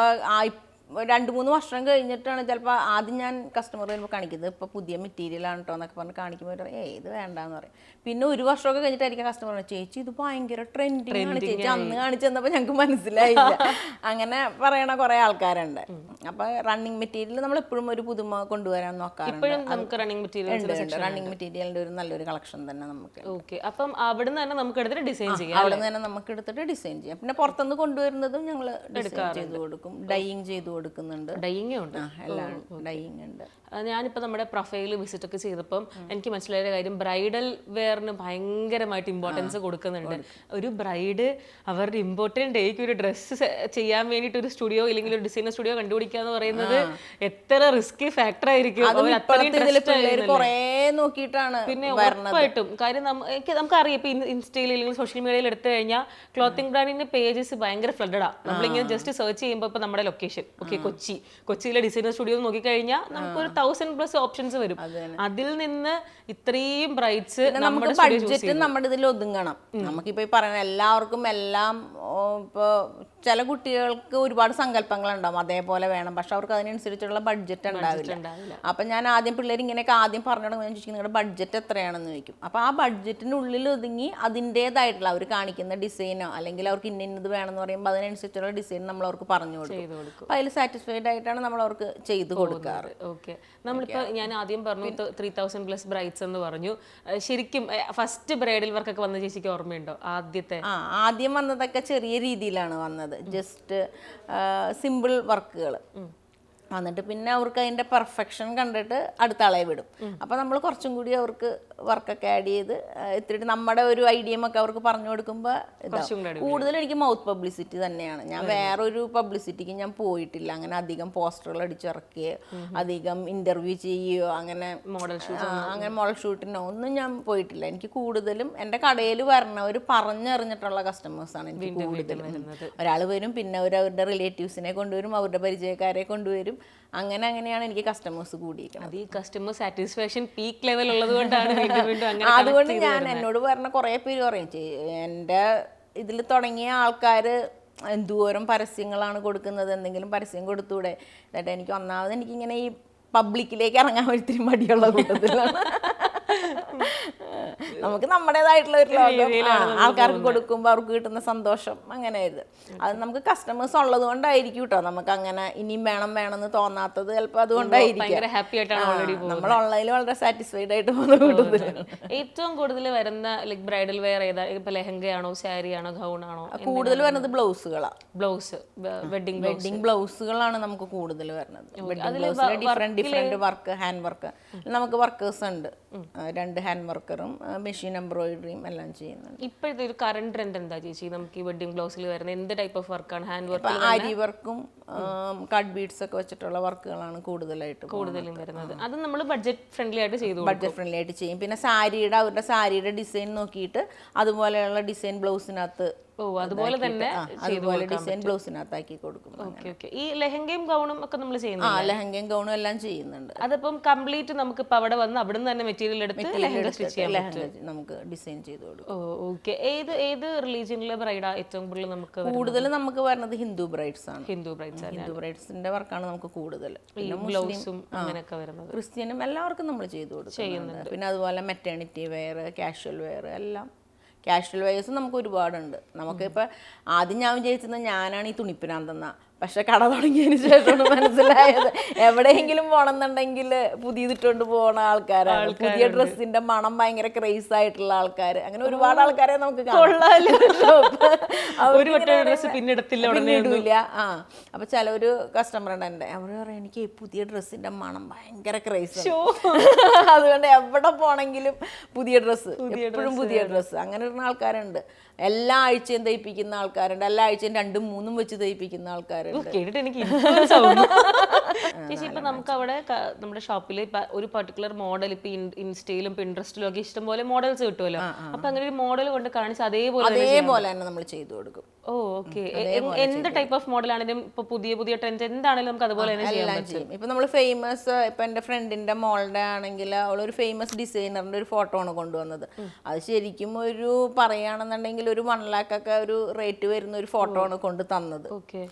2-3 വർഷം കഴിഞ്ഞിട്ടാണ് ചിലപ്പോൾ ആദ്യം ഞാൻ കസ്റ്റമർ വരുമ്പോൾ കാണിക്കുന്നത് ഇപ്പോൾ പുതിയ മെറ്റീരിയലാണ് കേട്ടോ എന്നൊക്കെ പറഞ്ഞ് കാണിക്കുമ്പോൾ ഇത് വേണ്ടാന്ന് പറയും. പിന്നെ 1 വർഷമൊക്കെ കഴിഞ്ഞിട്ടായിരിക്കും കസ്റ്റമർ പറഞ്ഞത്, ചേച്ചി ഇത് ഭയങ്കര ട്രെൻഡിങ് ആണ് ചേച്ചി, അന്ന് കാണിച്ചു തന്നപ്പോൾ ഞങ്ങൾക്ക് മനസ്സിലായില്ല. അങ്ങനെ പറയണ കുറേ ആൾക്കാരുണ്ട്. അപ്പോൾ റണ്ണിങ് മെറ്റീരിയൽ നമ്മൾ എപ്പോഴും ഒരു പുതുമ കൊണ്ടുവരാൻ നോക്കാറുണ്ട്. റണ്ണിങ് മെറ്റീരിയലിന്റെ ഒരു നല്ലൊരു കളക്ഷൻ തന്നെ നമുക്ക്. അപ്പം അവിടെ നിന്ന് തന്നെ നമുക്ക് എടുത്തിട്ട് ഡിസൈൻ ചെയ്യാം. അവിടെ നിന്ന് തന്നെ നമുക്ക് എടുത്തിട്ട് ഡിസൈൻ ചെയ്യാം. പിന്നെ പുറത്തുനിന്ന് കൊണ്ടുവരുന്നതും ഞങ്ങൾ ഡിസൈൻ ചെയ്ത് കൊടുക്കും, ഡൈയിങ് ചെയ്ത് കൊടുക്കുന്നുണ്ട്. ഡൈയിങ് ഉണ്ട്, എല്ലാം ഡൈയിങ് ഉണ്ട്. ഞാനിപ്പോൾ നമ്മുടെ പ്രൊഫൈൽ വിസിറ്റ് ഒക്കെ ചെയ്തപ്പം എനിക്ക് മനസ്സിലായ കാര്യം, ബ്രൈഡൽ വെയറിന് ഭയങ്കരമായിട്ട് ഇമ്പോർട്ടൻസ് കൊടുക്കുന്നുണ്ട്. ഒരു ബ്രൈഡ് അവരുടെ ഇമ്പോർട്ടൻറ്റ് ഡേക്ക് ഒരു ഡ്രസ്സ് ചെയ്യാൻ വേണ്ടിയിട്ട് ഒരു സ്റ്റുഡിയോ ഇല്ലെങ്കിൽ ഒരു ഡിസൈനർ സ്റ്റുഡിയോ കണ്ടുപിടിക്കുക എന്ന് പറയുന്നത് എത്ര റിസ്കി ഫാക്ടർ ആയിരിക്കും. പിന്നെ ഉറപ്പായിട്ടും കാര്യം നമുക്കറിയാം, ഇപ്പൊ ഇൻസ്റ്റയിൽ അല്ലെങ്കിൽ സോഷ്യൽ മീഡിയയിൽ എടുത്തു കഴിഞ്ഞാൽ ക്ലോത്തിങ് ബ്രാൻഡിന്റെ പേജസ് ഭയങ്കര ഫ്ലഡഡാ. നമ്മളിങ്ങനെ ജസ്റ്റ് സെർച്ച് ചെയ്യുമ്പോൾ ഇപ്പൊ നമ്മുടെ ലൊക്കേഷൻ കൊച്ചിയിലെ ഡിസൈനർ സ്റ്റുഡിയോ നോക്കിക്കഴിഞ്ഞാൽ നമുക്കൊരു 1000+ ഓപ്ഷൻസ് വരും. അതിൽ നിന്ന് ഇത്രയും ബ്രൈറ്റ്സ് നമ്മുടെ ബഡ്ജറ്റ് നമ്മുടെ ഇതിൽ ഒതുങ്ങണം. നമുക്കിപ്പോ ഈ പറയുന്ന എല്ലാവർക്കും എല്ലാം ഇപ്പൊ ചില കുട്ടികൾക്ക് ഒരുപാട് സങ്കല്പങ്ങളുണ്ടാവും അതേപോലെ വേണം, പക്ഷെ അവർക്ക് അതിനനുസരിച്ചുള്ള ബഡ്ജറ്റ് ഉണ്ടാവില്ല. അപ്പൊ ഞാൻ ആദ്യം പിള്ളേർ ഇങ്ങനെയൊക്കെ ആദ്യം പറഞ്ഞു തുടങ്ങുമ്പോൾ ഞാൻ ചോദിക്കും നിങ്ങളുടെ ബഡ്ജറ്റ് എത്രയാണെന്ന് ചോദിക്കും. അപ്പൊ ആ ബഡ്ജറ്റിനുള്ളിൽ ഒതുങ്ങി അതിൻ്റെതായിട്ടുള്ള അവർ കാണിക്കുന്ന ഡിസൈനോ അല്ലെങ്കിൽ അവർക്ക് ഇന്നത് വേണമെന്ന് പറയുമ്പോൾ അതിനനുസരിച്ചുള്ള ഡിസൈൻ നമ്മൾ അവർക്ക് പറഞ്ഞു കൊടുക്കും. അപ്പൊ അതിൽ സാറ്റിസ്ഫൈഡ് ആയിട്ടാണ് നമ്മൾ അവർക്ക് ചെയ്ത് കൊടുക്കാറ്. ഓക്കെ, നമ്മളിപ്പോ ഞാൻ ആദ്യം പറഞ്ഞു 3000+ ബ്രൈഡ്സ് എന്ന് പറഞ്ഞു. ശരിക്കും ഫസ്റ്റ് ബ്രൈഡൽ വർക്കൊക്കെ വന്ന ചേച്ചിക്ക് ഓർമ്മയുണ്ടോ? ആദ്യം വന്നതൊക്കെ ചെറിയ രീതിയിലാണ് വന്നത്, ജസ്റ്റ് സിമ്പിൾ വർക്കുകൾ വന്നിട്ട് പിന്നെ അവർക്ക് അതിൻ്റെ പെർഫെക്ഷൻ കണ്ടിട്ട് അടുത്ത ആളെ വിടും. അപ്പോൾ നമ്മൾ കുറച്ചും കൂടി അവർക്ക് വർക്കൊക്കെ ആഡ് ചെയ്ത് ഇത്തിരി നമ്മുടെ ഒരു ഐഡിയമൊക്കെ അവർക്ക് പറഞ്ഞു കൊടുക്കുമ്പോൾ കൂടുതലും എനിക്ക് മൗത്ത് പബ്ലിസിറ്റി തന്നെയാണ്. ഞാൻ വേറൊരു പബ്ലിസിറ്റിക്ക് ഞാൻ പോയിട്ടില്ല. അങ്ങനെ അധികം പോസ്റ്ററുകൾ അടിച്ചിറക്കുകയോ അധികം ഇൻ്റർവ്യൂ ചെയ്യുകയോ അങ്ങനെ മോഡൽ ഷൂട്ടിനോ ഒന്നും ഞാൻ പോയിട്ടില്ല. എനിക്ക് കൂടുതലും എൻ്റെ കടയിൽ വരണവർ പറഞ്ഞറിഞ്ഞിട്ടുള്ള കസ്റ്റമേഴ്സാണ് എനിക്ക് കൂടുതലും. ഒരാൾ വരും, പിന്നെ അവരുടെ റിലേറ്റീവ്സിനെ കൊണ്ടുവരും, അവരുടെ പരിചയക്കാരെ കൊണ്ടുവരും. അങ്ങനെയാണ് എനിക്ക് കസ്റ്റമേഴ്സ് കൂടിയിരിക്കുന്നത്. ഈ കസ്റ്റമർ സാറ്റിസ്ഫാക്ഷൻ പീക്ക് ലെവൽ ഉള്ളത് കൊണ്ടാണ് അതുകൊണ്ട് ഞാൻ എന്നോട് പറഞ്ഞ കുറേ പേര് പറയും, എൻ്റെ ഇതിൽ തുടങ്ങിയ ആൾക്കാർ എന്തോരം പരസ്യങ്ങളാണ് കൊടുക്കുന്നത്, എന്തെങ്കിലും പരസ്യം കൊടുത്തൂടെ. എന്നിട്ട് എനിക്ക് ഒന്നാമത് എനിക്കിങ്ങനെ ഈ പബ്ലിക്കിലേക്ക് ഇറങ്ങാൻ ഒത്തിരി മടിയുള്ള കൂട്ടത്തിലാണ്. നമുക്ക് നമ്മുടേതായിട്ടുള്ള ഒരു ലോകം ആൾക്കാർക്ക് കൊടുക്കുമ്പോൾ അവർക്ക് കിട്ടുന്ന സന്തോഷം അങ്ങനെ ഇത് അത് നമുക്ക് കസ്റ്റമേഴ്സ് ഉള്ളത് കൊണ്ടായിരിക്കും കേട്ടോ നമുക്ക് അങ്ങനെ ഇനിയും വേണമെന്ന് തോന്നാത്തത് ചിലപ്പോൾ അതുകൊണ്ടായിരിക്കും ഹാപ്പി ആയിട്ടാണ് ഓൾറെഡി നമ്മൾ ഓൺലൈനിൽ വളരെ സാറ്റിസ്ഫൈഡ് ആയിട്ട് പോകുന്ന കൂടുതൽ ഏറ്റവും കൂടുതൽ വരുന്ന ലൈക് ബ്രൈഡൽ വെയർ ഏതാ? ഇപ്പൊ ലെഹങ്കയാണോ, സാരിയാണോ, ഗൗൺ ആണോ? കൂടുതൽ വരുന്നത് ബ്ലൗസുകളാണ്. ബ്ലൗസ്, വെഡിങ് ബ്ലൗസുകളാണ് നമുക്ക് കൂടുതൽ വരുന്നത്. Different work, hand work. നമുക്ക് വർക്കേഴ്സ് ഉണ്ട്, 2 ഹാൻഡ് വർക്കറും മെഷീൻ എംബ്രോയിഡറിയും എല്ലാം ചെയ്യുന്നുണ്ട്. ഇപ്പോഴത്തെ ഒരു കറണ്ട് ട്രെൻഡ് എന്താ ചേച്ചി നമുക്ക് ഈ വെഡിങ് ബ്ലൗസിൽ വരുന്നത്? എന്ത് ടൈപ്പ് ഓഫ് വർക്കാണ്? ഹാൻഡ് വർക്ക്, ആരി വർക്കും കട്ട് ബീഡ്സ് ഒക്കെ വെച്ചിട്ടുള്ള വർക്കുകളാണ് കൂടുതലും വരുന്നത്. അത് നമ്മൾ ബഡ്ജറ്റ് ഫ്രണ്ട്ലി ആയിട്ട് ചെയ്യും. പിന്നെ അവരുടെ സാരിയുടെ ഡിസൈൻ നോക്കിയിട്ട് അതുപോലെയുള്ള ഡിസൈൻ ബ്ലൗസിനകത്ത് അതുപോലെ തന്നെ ഡിസൈൻ ബ്ലൗസിനകത്താക്കി കൊടുക്കും. ഈ ലെഹങ്കയും ഗൗണും ഒക്കെ നമ്മൾ ചെയ്യുന്നുണ്ട്. ലെഹങ്കയും ഗൗണും എല്ലാം ചെയ്യുന്നുണ്ട്. അതിപ്പം കംപ്ലീറ്റ് നമുക്ക് ഇപ്പൊ അവിടെ വന്ന് അവിടെ നിന്ന് തന്നെ മെറ്റീരിയൽ എടുത്ത് ലെഹങ്ക സ്റ്റിച്ച് ചെയ്യാൻ നമുക്ക് ഡിസൈൻ ചെയ്ത് കൊടുക്കും. ഓക്കെ. ഏത് റിലീജിയനിലെ ബ്രൈഡാ ഏറ്റവും കൂടുതൽ നമുക്ക് കൂടുതൽ നമുക്ക് വരുന്നത് ഹിന്ദു ബ്രൈഡ്സ് ആണ്. ഹിന്ദു ബ്രൈഡ്സിന്റെ വർക്കാണ് നമുക്ക് കൂടുതൽ. ബ്ലൗസും അങ്ങനെയൊക്കെ വരുന്നത്. ക്രിസ്ത്യനും എല്ലാവർക്കും നമ്മൾ ചെയ്തു കൊടുക്കുന്നുണ്ട്. പിന്നെ അതുപോലെ മെറ്റേണിറ്റി വെയർ, കാഷ്വൽ വെയർ എല്ലാം. കാഷ്വൽ വെയേഴ്സ് നമുക്ക് ഒരുപാടുണ്ട്. നമുക്കിപ്പോൾ ആദ്യം ഞാൻ വിചാരിച്ചത് ഞാനാണ് ഈ തുണിപ്പിനാന്തെന്ന, പക്ഷെ കട തുടങ്ങിയതിന് ശേഷമാണ് മനസ്സിലായത് എവിടെയെങ്കിലും പോകണമെന്നുണ്ടെങ്കിൽ പുതിയതിട്ടുകൊണ്ട് പോകുന്ന ആൾക്കാരാണ്. പുതിയ ഡ്രസ്സിന്റെ മണം ഭയങ്കര ക്രേസ് ആയിട്ടുള്ള ആൾക്കാർ, അങ്ങനെ ഒരുപാട് ആൾക്കാരെ നമുക്ക് പിന്നിടില്ല. അപ്പൊ ചിലൊരു കസ്റ്റമർ ഉണ്ട്, അവർ പറയും എനിക്ക് പുതിയ ഡ്രസ്സിന്റെ മണം ഭയങ്കര ക്രേസ്, അതുകൊണ്ട് എവിടെ പോണെങ്കിലും പുതിയ ഡ്രസ്സ്, എപ്പോഴും പുതിയ ഡ്രസ്സ്. അങ്ങനെ ഇടുന്ന ആൾക്കാരുണ്ട്. എല്ലാ ആഴ്ചയും തയ്പ്പിക്കുന്ന ആൾക്കാരുണ്ട്, എല്ലാ ആഴ്ചയും 2-3 വെച്ച് തയ്പ്പിക്കുന്ന ആൾക്കാരുണ്ട്. കേട്ടിട്ട് എനിക്ക് ചേച്ചി, ഇപ്പൊ നമുക്ക് അവിടെ നമ്മുടെ ഷോപ്പിൽ ഒരു പർട്ടിക്കുലർ മോഡൽ ഇപ്പൊ ഇൻസ്റ്റയിലും പിൻട്രസ്റ്റിലും ഒക്കെ ഇഷ്ടംപോലെ മോഡൽസ് കിട്ടുമല്ലോ. അപ്പൊ അങ്ങനെ ഒരു മോഡൽ കൊണ്ട് കാണിച്ച് അതേപോലെ തന്നെ നമ്മൾ ചെയ്തു കൊടുക്കും. ഓക്കെ. എന്ത് ടൈപ്പ് ഓഫ് മോഡൽ ആണെങ്കിലും ഇപ്പൊ പുതിയ ട്രെൻഡ് എന്താണെങ്കിലും നമുക്ക് അതുപോലെ തന്നെ ചെയ്യാൻ പറ്റും. ഇപ്പൊ നമ്മൾ ഫേമസ്, ഇപ്പൊ എന്റെ ഫ്രണ്ടിന്റെ മോളുടെ ആണെങ്കിൽ അവളൊരു ഫേമസ് ഡിസൈനറിന്റെ ഒരു ഫോട്ടോ ആണ് കൊണ്ടുവന്നത്. അത് ശരിക്കും ഒരു പറയുകയാണെന്നുണ്ടെങ്കിൽ ഒരു 1 lakh ഒക്കെ ഒരു റേറ്റ് വരുന്ന ഒരു ഫോട്ടോ ആണ് കൊണ്ട് തന്നത്.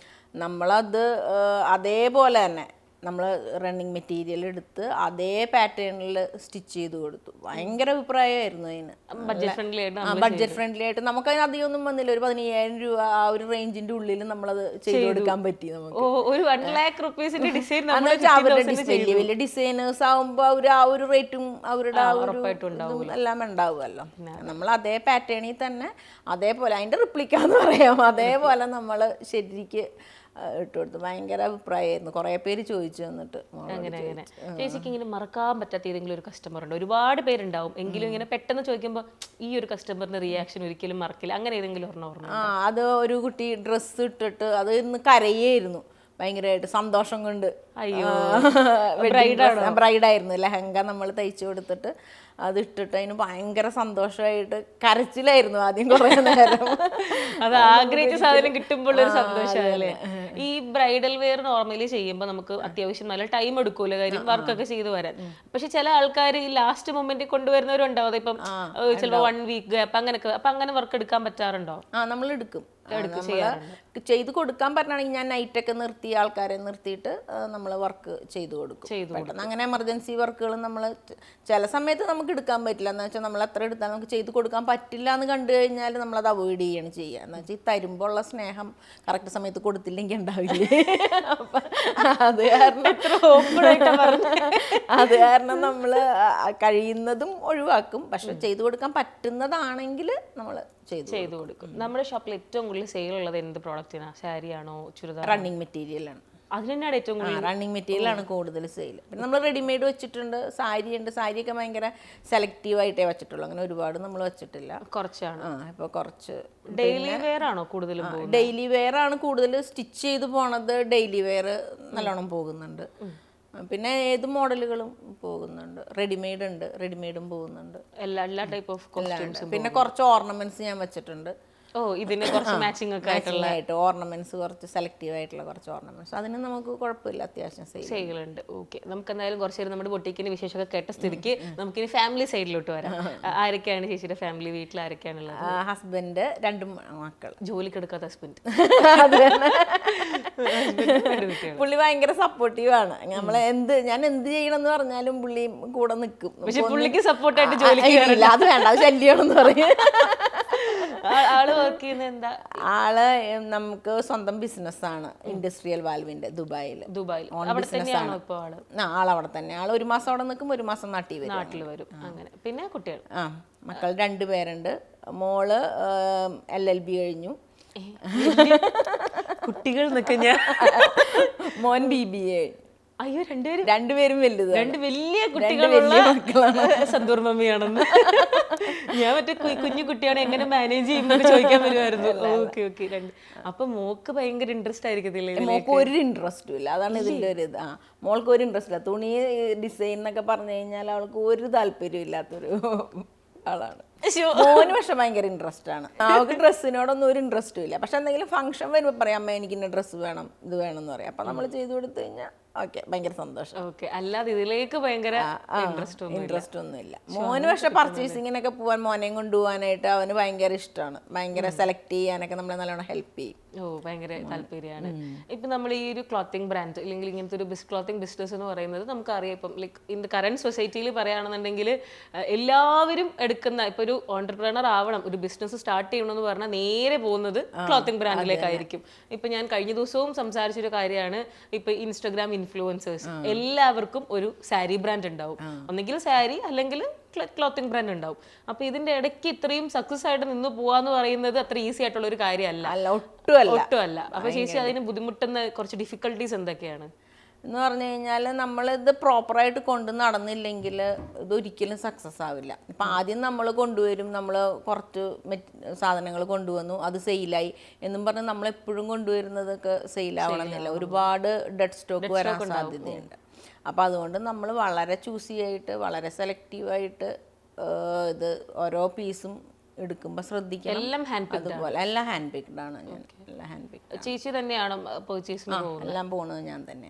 നമ്മളത് അതേപോലെ തന്നെ നമ്മൾ റണ്ണിങ് മെറ്റീരിയൽ എടുത്ത് അതേ പാറ്റേണിൽ സ്റ്റിച്ച് ചെയ്ത് കൊടുത്തു. ഭയങ്കര അഭിപ്രായമായിരുന്നു അതിന്. ബഡ്ജറ്റ് ഫ്രണ്ട്ലി ആയിട്ട് നമുക്കതിന് അധികം ഒന്നും വന്നില്ല. ഒരു 15,000 രൂപ ആ ഒരു റേഞ്ചിന്റെ ഉള്ളിൽ നമ്മളത് ചെയ്ത് കൊടുക്കാൻ പറ്റി. നമുക്ക് വലിയ വലിയ ഡിസൈനേഴ്സ് ആവുമ്പോൾ അവർ ആ ഒരു റേറ്റും അവരുടെ ആ ഒരു എല്ലാം ഉണ്ടാവുമല്ലോ. നമ്മൾ അതേ പാറ്റേണിൽ തന്നെ അതേപോലെ അതിന്റെ റിപ്ലിക്കാന്ന് പറയാം, അതേപോലെ നമ്മൾ ശരിക്ക് ഇട്ട് കൊടുത്തു. ഭയങ്കര അഭിപ്രായമായിരുന്നു. കുറെ പേര് ചോദിച്ചു വന്നിട്ട്. അങ്ങനെ ചേച്ചിക്ക് ഇങ്ങനെ മറക്കാൻ പറ്റാത്ത ഏതെങ്കിലും ഒരു കസ്റ്റമർ ഉണ്ട്? ഒരുപാട് പേരുണ്ടാവും, എങ്കിലും ഇങ്ങനെ പെട്ടെന്ന് ചോദിക്കുമ്പോൾ ഈ ഒരു കസ്റ്റമറിന്റെ റിയാക്ഷൻ ഒരിക്കലും മറക്കില്ല, അങ്ങനെ ഏതെങ്കിലും ഓർമ്മ? അത് ഒരു കുട്ടി ഡ്രസ്സ് ഇട്ടിട്ട് അത് ഇന്ന് കരയായിരുന്നു ഭയങ്കരമായിട്ട് സന്തോഷം കൊണ്ട്. ബ്രൈഡായിരുന്നു, ലെഹങ്ക നമ്മൾ തയ്ച്ചു കൊടുത്തിട്ട് അത് ഇട്ടിട്ട് അതിന് ഭയങ്കര സന്തോഷമായിട്ട് കരച്ചിലായിരുന്നു ആദ്യം കുറേ നേരം. അത് ആഗ്രഹിച്ച സാധനം കിട്ടുമ്പോൾ ഒരു സന്തോഷമല്ലേ. ഈ ബ്രൈഡൽ വെയർ നോർമലി ചെയ്യുമ്പോൾ നമുക്ക് അത്യാവശ്യം നല്ല ടൈം എടുക്കൂല, കാര്യം വർക്കൊക്കെ ചെയ്ത് വരാൻ. പക്ഷെ ചില ആൾക്കാർ ഈ ലാസ്റ്റ് മൊമെന്റിൽ കൊണ്ടുവരുന്നവരുണ്ടാവും. ഇപ്പം ചിലപ്പോൾ 1 week ഗ്യാപ്പ് അങ്ങനെയൊക്കെ. അപ്പൊ അങ്ങനെ വർക്ക് എടുക്കാൻ പറ്റാറുണ്ടോ? നമ്മൾ എടുക്കും, ചെയ്ത് കൊടുക്കാൻ പറ്റണമെങ്കിൽ ഞാൻ നൈറ്റൊക്കെ നിർത്തി ആൾക്കാരെ നിർത്തിയിട്ട് നമ്മൾ വർക്ക് ചെയ്ത് കൊടുക്കും. അങ്ങനെ എമർജൻസി വർക്കുകൾ നമ്മൾ ചില സമയത്ത് നമുക്ക് എടുക്കാൻ പറ്റില്ല. എന്ന് വെച്ചാൽ നമ്മൾ എത്ര എടുത്താലും നമുക്ക് ചെയ്ത് കൊടുക്കാൻ പറ്റില്ല എന്ന് കണ്ടു കഴിഞ്ഞാൽ നമ്മളത് അവോയ്ഡ് ചെയ്യാണ് ചെയ്യുക. എന്ന് വെച്ചാൽ ഈ തരുമ്പോൾ ഉള്ള സ്നേഹം കറക്റ്റ് സമയത്ത് കൊടുത്തില്ലെങ്കിൽ ഉണ്ടാവില്ലേ. അത് കാരണം നമ്മൾ കഴിയുന്നതും ഒഴിവാക്കും. പക്ഷെ ചെയ്തു കൊടുക്കാൻ പറ്റുന്നതാണെങ്കിൽ നമ്മൾ ചെയ്തു കൊടുക്കും. നമ്മുടെ ഷോപ്പിൽ ഏറ്റവും കൂടുതൽ സെയിൽ ഉള്ളത് എന്ത് പ്രോഡക്റ്റിനാണ്? സാരിയാണോ, ചുരിദാർ? റണ്ണിങ് മെറ്റീരിയലാണ്. അതിനാണ് ഏറ്റവും കൂടുതൽ റണ്ണിങ് മെറ്റീരിയലാണ് കൂടുതൽ സെയിൽ. പിന്നെ നമ്മൾ റെഡിമെയ്ഡ് വെച്ചിട്ടുണ്ട്, സാരിയുണ്ട്. സാരിയൊക്കെ ഭയങ്കര സെലക്റ്റീവ് ആയിട്ടേ വെച്ചിട്ടുള്ളൂ, അങ്ങനെ ഒരുപാട് നമ്മൾ വെച്ചിട്ടില്ല, കുറച്ചാണ്. ഇപ്പോൾ കുറച്ച്. ഡെയിലി വെയർ ആണോ കൂടുതലും? ഡെയിലി വെയർ ആണ് കൂടുതൽ സ്റ്റിച്ച് ചെയ്ത് പോണത്. ഡെയിലി വെയർ നല്ലോണം പോകുന്നുണ്ട്. പിന്നെ ഏത് മോഡലുകളും പോകുന്നുണ്ട്. റെഡിമെയ്ഡ് ഉണ്ട്, റെഡിമെയ്ഡും പോകുന്നുണ്ട്. എല്ലാ ടൈപ്പ് ഓഫ് കോസ്റ്റ്യൂംസും. പിന്നെ കുറച്ച് ഓർണമെന്റ്സ് ഞാൻ വെച്ചിട്ടുണ്ട്. ഓ ഇതിന് കുറച്ച് മാച്ചിങ് ഒക്കെ ആയിട്ടുള്ള ആയിട്ട് ഓർണമെന്റ്സ്, കുറച്ച് സെലക്റ്റീവ് ആയിട്ടുള്ള കുറച്ച് ഓർണമെന്റ്സ്, അതിന് നമുക്ക് കുഴപ്പമില്ല, അത്യാവശ്യം സെയിലുണ്ട്. ഓക്കെ, നമുക്ക് എന്തായാലും കുറച്ച് നേരം നമ്മുടെ ബൊട്ടീക്കിന്റെ വിശേഷമൊക്കെ കേട്ട സ്ഥിതിക്ക് നമുക്കിനി ഫാമിലി സൈഡിലോട്ട് വരാം. ആരൊക്കെയാണ് ചേച്ചിയുടെ ഫാമിലി? വീട്ടിൽ ആരൊക്കെയാണുള്ളത്? ഹസ്ബൻഡ്, 2 മക്കൾ. ജോലിക്ക് എടുക്കാത്ത ഹസ്ബൻഡ്. പുള്ളി ഭയങ്കര സപ്പോർട്ടീവ് ആണ്. ഞാൻ എന്ത് ചെയ്യണം എന്ന് പറഞ്ഞാലും പുള്ളി കൂടെ നിൽക്കും. പക്ഷെ പുള്ളിക്ക് സപ്പോർട്ടായിട്ട് ജോലിക്ക് അത് വേണ്ട, അത് ശല്യമാണെന്ന് പറയും. ആള് വർക്ക് ചെയ്യുന്നത് എന്താ? ആള് നമുക്ക് സ്വന്തം ബിസിനസ്സാണ്, ഇൻഡസ്ട്രിയൽ വാൽവിന്റെ, ദുബായിൽ. അവിടെ തന്നെയാണോ ഇപ്പൊ ആള്? ആളവിടെ തന്നെ. ആള് 1 മാസം അവിടെ നിൽക്കും, 1 മാസം നാട്ടിൽ വരും. അങ്ങനെ. പിന്നെ കുട്ടികൾ? മക്കൾ 2 പേരുണ്ട്. മോള് LLB കഴിഞ്ഞു. കുട്ടികൾ നിൽക്കുന്ന മോൻ BBA. അയ്യോ, രണ്ടുപേരും വലുത്, 2 വലിയ കുട്ടികളുള്ള സന്തൂർ മമ്മിയാണെന്ന്. ഞാൻ മറ്റേ കുഞ്ഞു കുട്ടിയാണ്, എങ്ങനെ മാനേജ് ചെയ്യുന്നത് ചോദിക്കാൻ വരുമായിരുന്നു. Okay okay. അപ്പൊ മോക്ക് ഭയങ്കര ഇൻട്രസ്റ്റ് ആയിരിക്കത്തില്ലേ? മോൾക്ക് ഒരു ഇൻട്രസ്റ്റും ഇല്ല, അതാണ് ഇതിന്റെ ഒരു ഇത്. മോൾക്ക് ഒരു ഇൻട്രസ്റ്റ് ഇല്ല. തുണി ഡിസൈൻ എന്നൊക്കെ പറഞ്ഞു കഴിഞ്ഞാൽ അവൾക്ക് ഒരു താല്പര്യം ഇല്ലാത്തൊരു ആളാണ്. മോന് പക്ഷെ ഭയങ്കര ഇൻട്രസ്റ്റ് ആണ്. അവൾക്ക് ഡ്രസ്സിനോടൊന്നും ഒരു ഇൻട്രസ്റ്റും ഇല്ല. പക്ഷെ എന്തെങ്കിലും ഫംഗ്ഷൻ വരുമ്പോൾ പറയാം, അമ്മ എനിക്ക് ഇന്ന ഡ്രസ്സ് വേണം, ഇത് വേണം എന്ന് പറയാം. അപ്പൊ നമ്മൾ ചെയ്തു കൊടുത്തു കഴിഞ്ഞാൽ ഓക്കെ, ഭയങ്കര സന്തോഷം. ഓക്കെ, അല്ലാതെ ഇതിലേക്ക് ഭയങ്കര ഇൻട്രസ്റ്റ് ഒന്നുമില്ല. മോന് പക്ഷെ പർച്ചേസിങ്ങിനൊക്കെ പോവാൻ, മോനെയും കൊണ്ടുപോകാനായിട്ട് അവന് ഭയങ്കര ഇഷ്ടമാണ്. ഭയങ്കര സെലക്ട് ചെയ്യാനൊക്കെ നമ്മളെ നല്ലോണം ഹെൽപ്പ് ചെയ്യും. ഭയങ്കര താല്പര്യമാണ്. ഇപ്പൊ നമ്മൾ ഈ ഒരു ക്ലോത്തിങ് ബ്രാൻഡ് അല്ലെങ്കിൽ ഇങ്ങനത്തെ ഒരു ക്ലോത്തിങ് ബിസിനസ് എന്ന് പറയുന്നത് നമുക്കറിയാം, ഇപ്പം ലൈക്ക് ഇൻ ദ കറന്റ് സൊസൈറ്റിയിൽ പറയുകയാണെന്നുണ്ടെങ്കിൽ എല്ലാവരും എടുക്കുന്ന, ഇപ്പൊ ഒരു ഓണ്ടർപ്രണർ ആവണം, ഒരു ബിസിനസ് സ്റ്റാർട്ട് ചെയ്യണമെന്ന് പറഞ്ഞാൽ നേരെ പോകുന്നത് ക്ലോത്തിങ് ബ്രാൻഡിലേക്കായിരിക്കും. ഇപ്പൊ ഞാൻ കഴിഞ്ഞ ദിവസവും സംസാരിച്ചൊരു കാര്യമാണ്, ഇപ്പൊ ഇൻസ്റ്റഗ്രാം ഇൻഫ്ലുവൻസേഴ്സ് എല്ലാവർക്കും ഒരു സാരി ബ്രാൻഡ് ഉണ്ടാവും. ഒന്നെങ്കിൽ സാരി അല്ലെങ്കിൽ ക്ലോത്തിങ് ബ്രാൻഡ് ഉണ്ടാവും. അപ്പൊ ഇതിന്റെ ഇടയ്ക്ക് ഇത്രയും സക്സസ് ആയിട്ട് നിന്ന് പോവാന്ന് പറയുന്നത് അത്ര ഈസി ആയിട്ടുള്ള ഒരു കാര്യമല്ല, ഒട്ടുമല്ല. അപ്പൊ ചേച്ചി അതിന് ബുദ്ധിമുട്ടുന്ന കുറച്ച് ഡിഫിക്കൽട്ടീസ് എന്തൊക്കെയാണ് എന്ന് പറഞ്ഞു കഴിഞ്ഞാൽ, നമ്മളിത് പ്രോപ്പറായിട്ട് കൊണ്ട് നടന്നില്ലെങ്കിൽ ഇതൊരിക്കലും സക്സസ് ആവില്ല. ഇപ്പം ആദ്യം നമ്മൾ കൊണ്ടുവരും, നമ്മൾ കുറച്ച് സാധനങ്ങൾ കൊണ്ടുവന്നു, അത് സെയിലായി എന്നും പറഞ്ഞ് നമ്മളെപ്പോഴും കൊണ്ടുവരുന്നതൊക്കെ സെയിലാവണമെന്നില്ല. ഒരുപാട് ഡെഡ് സ്റ്റോക്ക് വരാൻ സാധ്യതയുണ്ട്. അപ്പോൾ അതുകൊണ്ട് നമ്മൾ വളരെ ചൂസി ആയിട്ട്, വളരെ സെലക്റ്റീവായിട്ട് ഇത് ഓരോ പീസും എടുക്കുമ്പോൾ ശ്രദ്ധിക്കണം. എല്ലാം അതുപോലെ എല്ലാം ഹാൻഡ് പിക്ഡ് ആണ്. ഞാൻ എല്ലാം ഹാൻഡ് പിക്ഡ്. ചേച്ചി തന്നെയാണോ പർച്ചേസിന് പോകുന്നത്? എല്ലാം പോകുന്നത് ഞാൻ തന്നെ.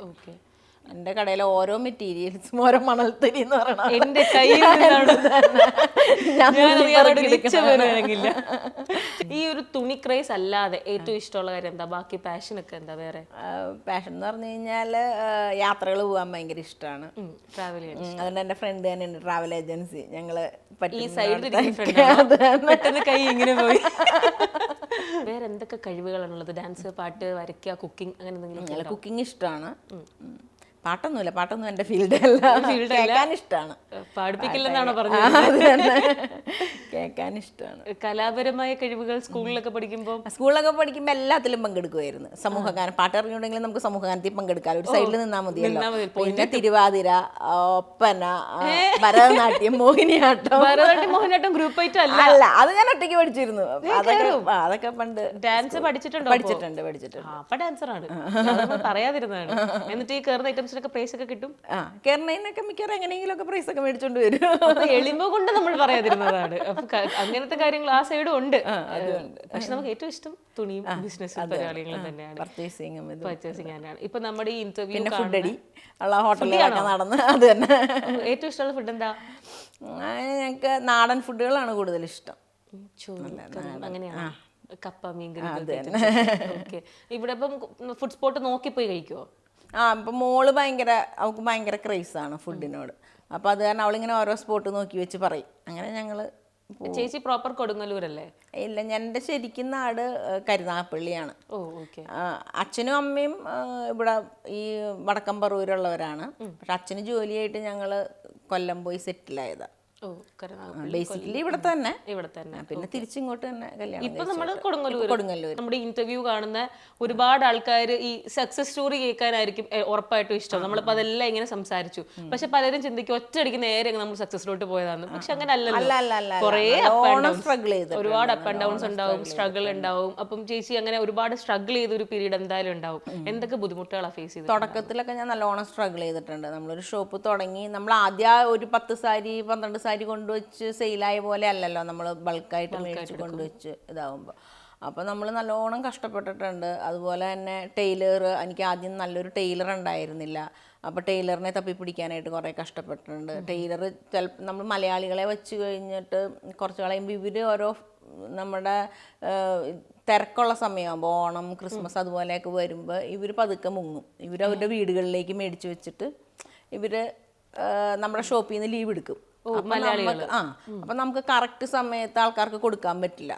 എൻ്റെ കടയിലെ ഓരോ മെറ്റീരിയൽസും ഓരോ മണൽത്തരി എന്ന് പറയണം എന്റെ കയ്യിൽ ഈ ഒരു തുണി ക്രേസ് അല്ലാതെ ഏറ്റവും ഇഷ്ടമുള്ള കാര്യം എന്താ? ബാക്കി പാഷൻ ഒക്കെ എന്താ? വേറെ പാഷൻ എന്ന് പറഞ്ഞു കഴിഞ്ഞാൽ യാത്രകൾ പോകാൻ ഭയങ്കര ഇഷ്ടമാണ്, ട്രാവൽ ചെയ്യാൻ. അതുകൊണ്ട് എൻ്റെ ഫ്രണ്ട് തന്നെ ഉണ്ട്, ട്രാവൽ ഏജൻസി. ഞങ്ങള് ഈ സൈഡിൽ പെട്ടെന്ന് കൈ ഇങ്ങനെ പോയി. വേറെ എന്തൊക്കെ കഴിവുകളാണുള്ളത്? ഡാൻസ്, പാട്ട്, വരയ്ക്കുക, കുക്കിംഗ്, അങ്ങനെ എന്തെങ്കിലും? കുക്കിംഗ് ഇഷ്ടമാണ്. പാട്ടൊന്നുമില്ല, പാട്ടൊന്നും എൻ്റെ ഫീൽഡ് അല്ല. കേൾക്കാൻ ഇഷ്ടമാണ്. പാടിപ്പിക്കില്ലെന്നാണോ പറഞ്ഞത്? കേൾക്കാൻ ഇഷ്ടമാണ്. കലാപരമായ കഴിവുകൾ സ്കൂളിലൊക്കെ പഠിക്കുമ്പോൾ എല്ലാത്തിലും പങ്കെടുക്കുമായിരുന്നു. സമൂഹഗാനം, പാട്ട് അറിഞ്ഞുണ്ടെങ്കിൽ നമുക്ക് സമൂഹഗാനത്തിൽ പങ്കെടുക്കാം, ഒരു സൈഡിൽ നിന്നാൽ മതിയല്ലോ. പിന്നെ തിരുവാതിര, ഒപ്പന, ഭരതനാട്യം, മോഹിനിയാട്ടം ഗ്രൂപ്പ് ആയിട്ട് അല്ല, അത് ഞാൻ ഒറ്റയ്ക്ക് പഠിച്ചിരുന്നു. അതൊക്കെ പണ്ട് ഡാൻസ് പഠിച്ചിട്ടുണ്ട്. അപ്പൊ ഡാൻസറാണ്, പറയാതിരുന്നതാണ്. എന്നിട്ട് ഈ കയറുന്ന ഐറ്റംസിനൊക്കെ പ്രൈസ് ഒക്കെ കിട്ടും. കേരളത്തിനൊക്കെ മിക്കവാറും എങ്ങനെയെങ്കിലും ഒക്കെ പ്രൈസ് ഒക്കെ മേടിച്ചോണ്ട് വരും. എളിമ കൊണ്ട് നമ്മൾ പറയാതിരുന്നതാണ്. അപ്പൊ അങ്ങനത്തെ കാര്യങ്ങൾ ആ സൈഡും ഉണ്ട്. പക്ഷെ നമുക്ക് ഏറ്റവും ഇഷ്ടം തുണിയും ബിസിനസ്സും പരിപാടികളും തന്നെയാണ്. പർച്ചേസിംഗ് തന്നെയാണ്. ഇപ്പൊ നമ്മുടെ ഈ ഇന്റർവ്യൂ ഫുഡടി ഉള്ള ഹോട്ടലിലൊക്കെ നടന്ന് അത് തന്നെ. ഏറ്റവും ഇഷ്ടമുള്ള ഫുഡ് എന്താ? ഞങ്ങൾക്ക് നാടൻ ഫുഡുകളാണ് കൂടുതൽ ഇഷ്ടം. അങ്ങനെയാണ്. കപ്പ, മീൻകറി. ഇവിടെ ഇപ്പം ഫുഡ് സ്പോട്ട് നോക്കി പോയി കഴിക്കുവോ? ഇപ്പം മോള് അവൾക്ക് ഭയങ്കര ക്രേസാണ് ഫുഡിനോട്. അപ്പോൾ അത് കാരണം അവളിങ്ങനെ ഓരോ സ്പോട്ട് നോക്കി വെച്ച് പറയും. അങ്ങനെ ഞങ്ങൾ. ചേച്ചി പ്രോപ്പർ കൊടുങ്ങല്ലൂരല്ലേ? ഇല്ല, എൻ്റെ ശരിക്കും നാട് കരുനാഗപ്പള്ളിയാണ്. അച്ഛനും അമ്മയും ഇവിടെ ഈ വടക്കം പറവൂരുള്ളവരാണ്. പക്ഷെ അച്ഛന് ജോലിയായിട്ട് ഞങ്ങൾ കൊല്ലം പോയി സെറ്റിലായതാണ്. ബേസിക്കലി ഇവിടെ തന്നെ. പിന്നെ തിരിച്ചിങ്ങോട്ട് തന്നെ കല്യാണം. ഇപ്പൊ നമ്മള് കൊടുങ്ങല്ലൂർ. നമ്മുടെ ഇന്റർവ്യൂ കാണുന്ന ഒരുപാട് ആൾക്കാർ ഈ സക്സസ് സ്റ്റോറി കേൾക്കാനായിരിക്കും ഉറപ്പായിട്ടും ഇഷ്ടം. നമ്മളിപ്പോ അതെല്ലാം ഇങ്ങനെ സംസാരിച്ചു. പക്ഷെ പലരും ചിന്തിക്കും ഒറ്റയടിക്ക് നേരെ നമ്മൾ സക്സസിലോട്ട് പോയതാണ്. പക്ഷെ അങ്ങനെ അല്ലല്ലോ. കുറേ ഒരുപാട് അപ്പ് ആൻഡ് ഡൗൺസ് ഉണ്ടാവും, സ്ട്രഗിൾ ഉണ്ടാവും. അപ്പം ചേച്ചി അങ്ങനെ ഒരുപാട് സ്ട്രഗിൾ ചെയ്ത ഒരു പീരീഡ് എന്തായാലും ഉണ്ടാവും. എന്തൊക്കെ ബുദ്ധിമുട്ടുകളാണ് ഫേസ് ചെയ്തത്? തുടക്കത്തിലൊക്കെ ഞാൻ നല്ലോണം സ്ട്രഗിൾ ചെയ്തിട്ടുണ്ട്. നമ്മളൊരു ഷോപ്പ് തുടങ്ങി, നമ്മൾ ആദ്യം ഒരു 10 സാരി 12 സാരി കൊണ്ടുവച്ച് സെയിലായ പോലെ അല്ലല്ലോ നമ്മൾ ബൾക്കായിട്ട് മേടിച്ച് കൊണ്ടുവച്ച് ഇതാവുമ്പോൾ. അപ്പോൾ നമ്മൾ നല്ലോണം കഷ്ടപ്പെട്ടിട്ടുണ്ട്. അതുപോലെ തന്നെ ടൈലർ, എനിക്ക് ആദ്യം നല്ലൊരു ടൈലർ ഉണ്ടായിരുന്നില്ല. അപ്പോൾ ടൈലറിനെ തപ്പിപ്പിടിക്കാനായിട്ട് കുറേ കഷ്ടപ്പെട്ടിട്ടുണ്ട്. ടൈലർ ചിലപ്പോൾ നമ്മൾ മലയാളികളെ വെച്ച് കഴിഞ്ഞിട്ട് കുറച്ച് കളയുമ്പോൾ ഇവർ ഓരോ നമ്മുടെ തിരക്കുള്ള സമയമാകുമ്പോൾ ഓണം, ക്രിസ്മസ് അതുപോലെയൊക്കെ വരുമ്പോൾ ഇവർ പതുക്കെ മുങ്ങും. ഇവർ അവരുടെ വീടുകളിലേക്ക് മേടിച്ച് വെച്ചിട്ട് ഇവർ നമ്മുടെ ഷോപ്പിൽ നിന്ന് ലീവ് എടുക്കും. അപ്പൊ നമുക്ക് കറക്റ്റ് സമയത്ത് ആൾക്കാർക്ക് കൊടുക്കാൻ പറ്റില്ല.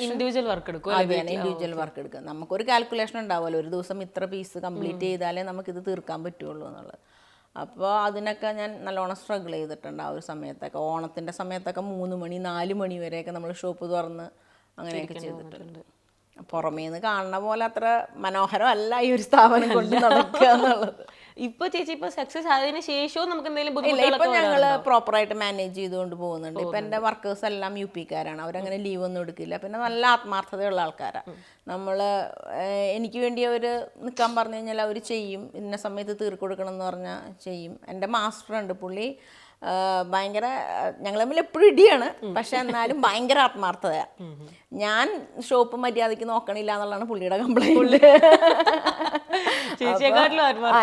ഇൻഡിവിജ്വൽ വർക്ക് എടുക്കും. ഇൻഡിവിജ്വൽ വർക്ക് എടുക്കുക. നമുക്കൊരു കാൽക്കുലേഷൻ ഉണ്ടാവുമല്ലോ, ഒരു ദിവസം ഇത്ര പീസ് കംപ്ലീറ്റ് ചെയ്താലേ നമുക്കിത് തീർക്കാൻ പറ്റുള്ളൂ എന്നുള്ളത്. അപ്പോൾ അതിനൊക്കെ ഞാൻ നല്ലോണം സ്ട്രഗിൾ ചെയ്തിട്ടുണ്ട് ആ ഒരു സമയത്തൊക്കെ. ഓണത്തിൻ്റെ സമയത്തൊക്കെ 3 മണി 4 മണി വരെയൊക്കെ നമ്മൾ ഷോപ്പ് തുറന്ന് അങ്ങനെയൊക്കെ ചെയ്തിട്ടുണ്ട്. പുറമേ നിന്ന് കാണുന്ന പോലെ അത്ര മനോഹരമല്ല ഈ ഒരു സ്ഥാപനം കൊണ്ട് നടക്കുക എന്നുള്ളത്. ഇപ്പൊ ചേച്ചി ഇപ്പൊ സക്സസ് ആയതിനു ശേഷവും നമുക്ക് എന്തെങ്കിലും ഇപ്പൊ ഞങ്ങള് പ്രോപ്പറായിട്ട് മാനേജ് ചെയ്തുകൊണ്ട് പോകുന്നുണ്ട്. ഇപ്പൊ എന്റെ വർക്കേഴ്സ് എല്ലാം UP-കാരാണ്. അവരങ്ങനെ ലീവ് ഒന്നും എടുക്കില്ല. പിന്നെ നല്ല ആത്മാർത്ഥതയുള്ള ആൾക്കാരാണ്. നമ്മള് എനിക്ക് വേണ്ടി അവർ നിൽക്കാൻ പറഞ്ഞു കഴിഞ്ഞാൽ അവർ ചെയ്യും. ഇന്ന സമയത്ത് തീർക്കൊടുക്കണം എന്ന് പറഞ്ഞാൽ ചെയ്യും. എൻ്റെ മാസ്റ്റർ ഉണ്ട്, പുള്ളി ഭയങ്കര, ഞങ്ങൾ തമ്മിൽ എപ്പോഴും ഇടിയാണ്, പക്ഷെ എന്നാലും ഭയങ്കര ആത്മാർത്ഥതയാണ്. ഞാൻ ഷോപ്പ് മര്യാദയ്ക്ക് നോക്കണില്ല എന്നുള്ളതാണ് പുള്ളിയുടെ കംപ്ലൈന്റ്.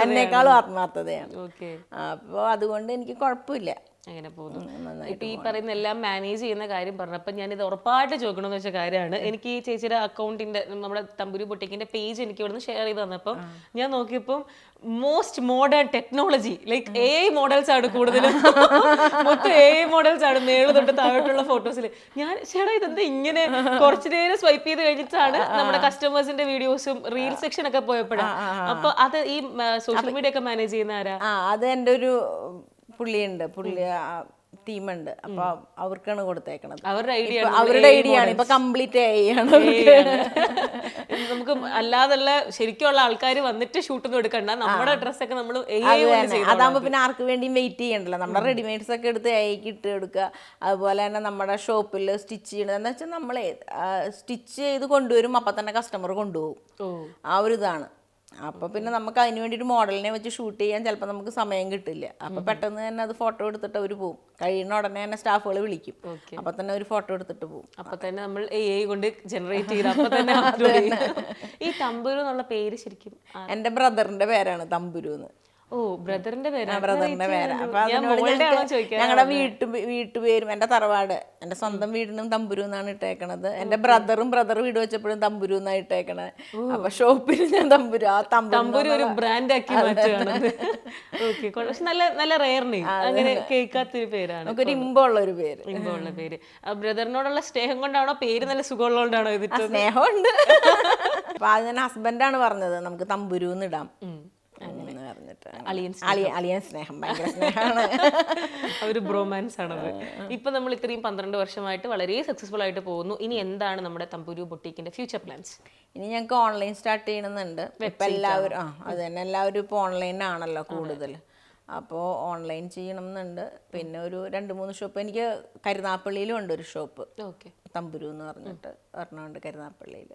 എന്നെക്കാളും ആത്മാർത്ഥതയാണ്. അപ്പോൾ അതുകൊണ്ട് എനിക്ക് കുഴപ്പമില്ല, അങ്ങനെ പോകുന്നു. ഇപ്പൊ ഈ പറയുന്ന എല്ലാം മാനേജ് ചെയ്യുന്ന കാര്യം പറഞ്ഞപ്പോൾ ഞാനിത് ഉറപ്പായിട്ട് ചോദിക്കണമെന്ന് വെച്ച കാര്യമാണ്. എനിക്ക് ഈ ചേച്ചിയുടെ അക്കൗണ്ടിന്റെ, നമ്മുടെ തമ്പുരു ബൊട്ടിക്കിന്റെ പേജ് എനിക്ക് ഇവിടുന്ന് ഷെയർ ചെയ്ത് തന്നപ്പം ഞാൻ നോക്കിയപ്പോൾ most modern technology, like AI models ആണ് കൂടുതലും. മൊത്തം AI മോഡൽസ് ആണ് മേള് തൊട്ട് താഴോട്ടുള്ള ഫോട്ടോസിൽ. ഞാൻ ചേട്ടാ ഇതെന്താ ഇങ്ങനെ കുറച്ചു നേരം സ്വൈപ്പ് ചെയ്ത് കഴിഞ്ഞിട്ടാണ് നമ്മുടെ കസ്റ്റമേഴ്സിന്റെ വീഡിയോസും റീൽ സെക്ഷൻ ഒക്കെ പോയപ്പോഴാണ്. അപ്പൊ അത് ഈ സോഷ്യൽ മീഡിയ ഒക്കെ മാനേജ് ചെയ്യുന്ന ആരാ? അത് എൻ്റെ ഒരു പുള്ളിയുണ്ട്, ടീമുണ്ട്. അപ്പൊ അവർക്കാണ് കൊടുത്തേക്കണത്. അവരുടെ ഐഡിയ ആണ്. ഇപ്പൊ കംപ്ലീറ്റ് ചെയ്യാണ്. നമുക്ക് അല്ലാതുള്ള ശരിക്കുള്ള ആൾക്കാർ വന്നിട്ട് ഷൂട്ടൊന്നും എടുക്കണ്ട, നമ്മുടെ ഡ്രസ്സൊക്കെ നമ്മൾ അതാകുമ്പോ പിന്നെ ആർക്ക് വേണ്ടിയും വെയിറ്റ് ചെയ്യണ്ടല്ലോ. നമ്മുടെ റെഡിമെയ്ഡ്സ് ഒക്കെ എടുത്ത് AIക്ക് ഇട്ട് എടുക്കുക. അതുപോലെ തന്നെ നമ്മുടെ ഷോപ്പിൽ സ്റ്റിച്ച് ചെയ്യണത് എന്താ വെച്ചാൽ നമ്മളെ സ്റ്റിച്ച് ചെയ്ത് കൊണ്ടുവരും, അപ്പൊ തന്നെ കസ്റ്റമർ കൊണ്ടുപോകും. ആ ഒരു ഇതാണ്. അപ്പോൾ പിന്നെ നമുക്ക് അതിന് വേണ്ടി ഒരു മോഡലിനെ വെച്ച് ഷൂട്ട് ചെയ്യാൻ ചിലപ്പോൾ നമുക്ക് സമയം കിട്ടില്ല. അപ്പോൾ പെട്ടെന്ന് തന്നെ അത് ഫോട്ടോ എടുത്തിട്ട് അവർ പോകും. കഴിയുന്ന ഉടനെ തന്നെ സ്റ്റാഫുകൾ വിളിക്കും. അപ്പോൾ തന്നെ ഒരു ഫോട്ടോ എടുത്തിട്ട് പോകും. അപ്പോൾ തന്നെ നമ്മൾ AI കൊണ്ട് ജനറേറ്റ് ചെയ്ത് അപ്പോൾ തന്നെ. ഈ തമ്പുരു എന്നുള്ള പേര് ശരിക്കും എൻ്റെ ബ്രദറിന്റെ പേരാണ് തമ്പുരു എന്ന്. ഓ, ബ്രദറിന്റെ പേരാ. ബ്രദറിന്റെ പേരാ. അപ്പൊ ഞങ്ങളുടെ വീട്ടുപേരും, എൻ്റെ തറവാട്, എൻ്റെ സ്വന്തം വീടിനും തമ്പുരു എന്നാണ് ഇട്ടേക്കണത്. എൻ്റെ ബ്രദർ വീട് വെച്ചപ്പോഴും തമ്പുരു എന്നാണ് ഇട്ടേക്കണത്. അപ്പൊ ഷോപ്പിൽ ഞാൻ തമ്പുരു, ആ തമ്പുരു ഒരു ബ്രാൻഡ് ആക്കി മാറ്റുകയാണ്. ഓക്കെ, പക്ഷെ നല്ല നല്ല റെയർ നെയിം, അങ്ങനെ കേൾക്കാത്തൊരു പേരാണ്. നമുക്കൊരു ഇമ്പമുള്ള ഒരു പേര്. ഇമ്പമുള്ള പേര്. ബ്രദറിനോടുള്ള സ്നേഹം കൊണ്ടാണോ, പേര് നല്ല സുഖമുള്ളതുകൊണ്ടാണോ ഇത്? സ്നേഹമുണ്ട്. അപ്പൊ അത് ഞാൻ ഹസ്ബൻഡാണ് പറഞ്ഞത് നമുക്ക് തമ്പുരു എന്ന് ഇടാം. അളിയൻ സ്നേഹം, ഭയങ്കര സ്നേഹമാണ്. ഒരു ബ്രോമാൻസ് ആണത്. ഇപ്പൊ നമ്മൾ ഇത്രയും 12 വർഷമായിട്ട് വളരെ സക്സസ്ഫുൾ ആയിട്ട് പോകുന്നു. ഇനി എന്താണ് നമ്മുടെ തമ്പുരു ബൊട്ടീക്കിന്റെ ഫ്യൂച്ചർ പ്ലാൻസ്? ഇനി ഞങ്ങൾക്ക് ഓൺലൈൻ സ്റ്റാർട്ട് ചെയ്യണമെന്നുണ്ട്. ഇപ്പൊ എല്ലാവരും അത് തന്നെ, എല്ലാവരും ഇപ്പോൾ ഓൺലൈനാണല്ലോ കൂടുതൽ. അപ്പോൾ ഓൺലൈൻ ചെയ്യണം എന്നുണ്ട്. പിന്നെ ഒരു 2-3 ഷോപ്പ്, എനിക്ക് കരുനാപ്പള്ളിയിലും ഉണ്ട് ഒരു ഷോപ്പ്, തമ്പുരു എന്ന് പറഞ്ഞിട്ട് ഒരെണ്ണമുണ്ട് കരുനാപ്പള്ളിയിൽ.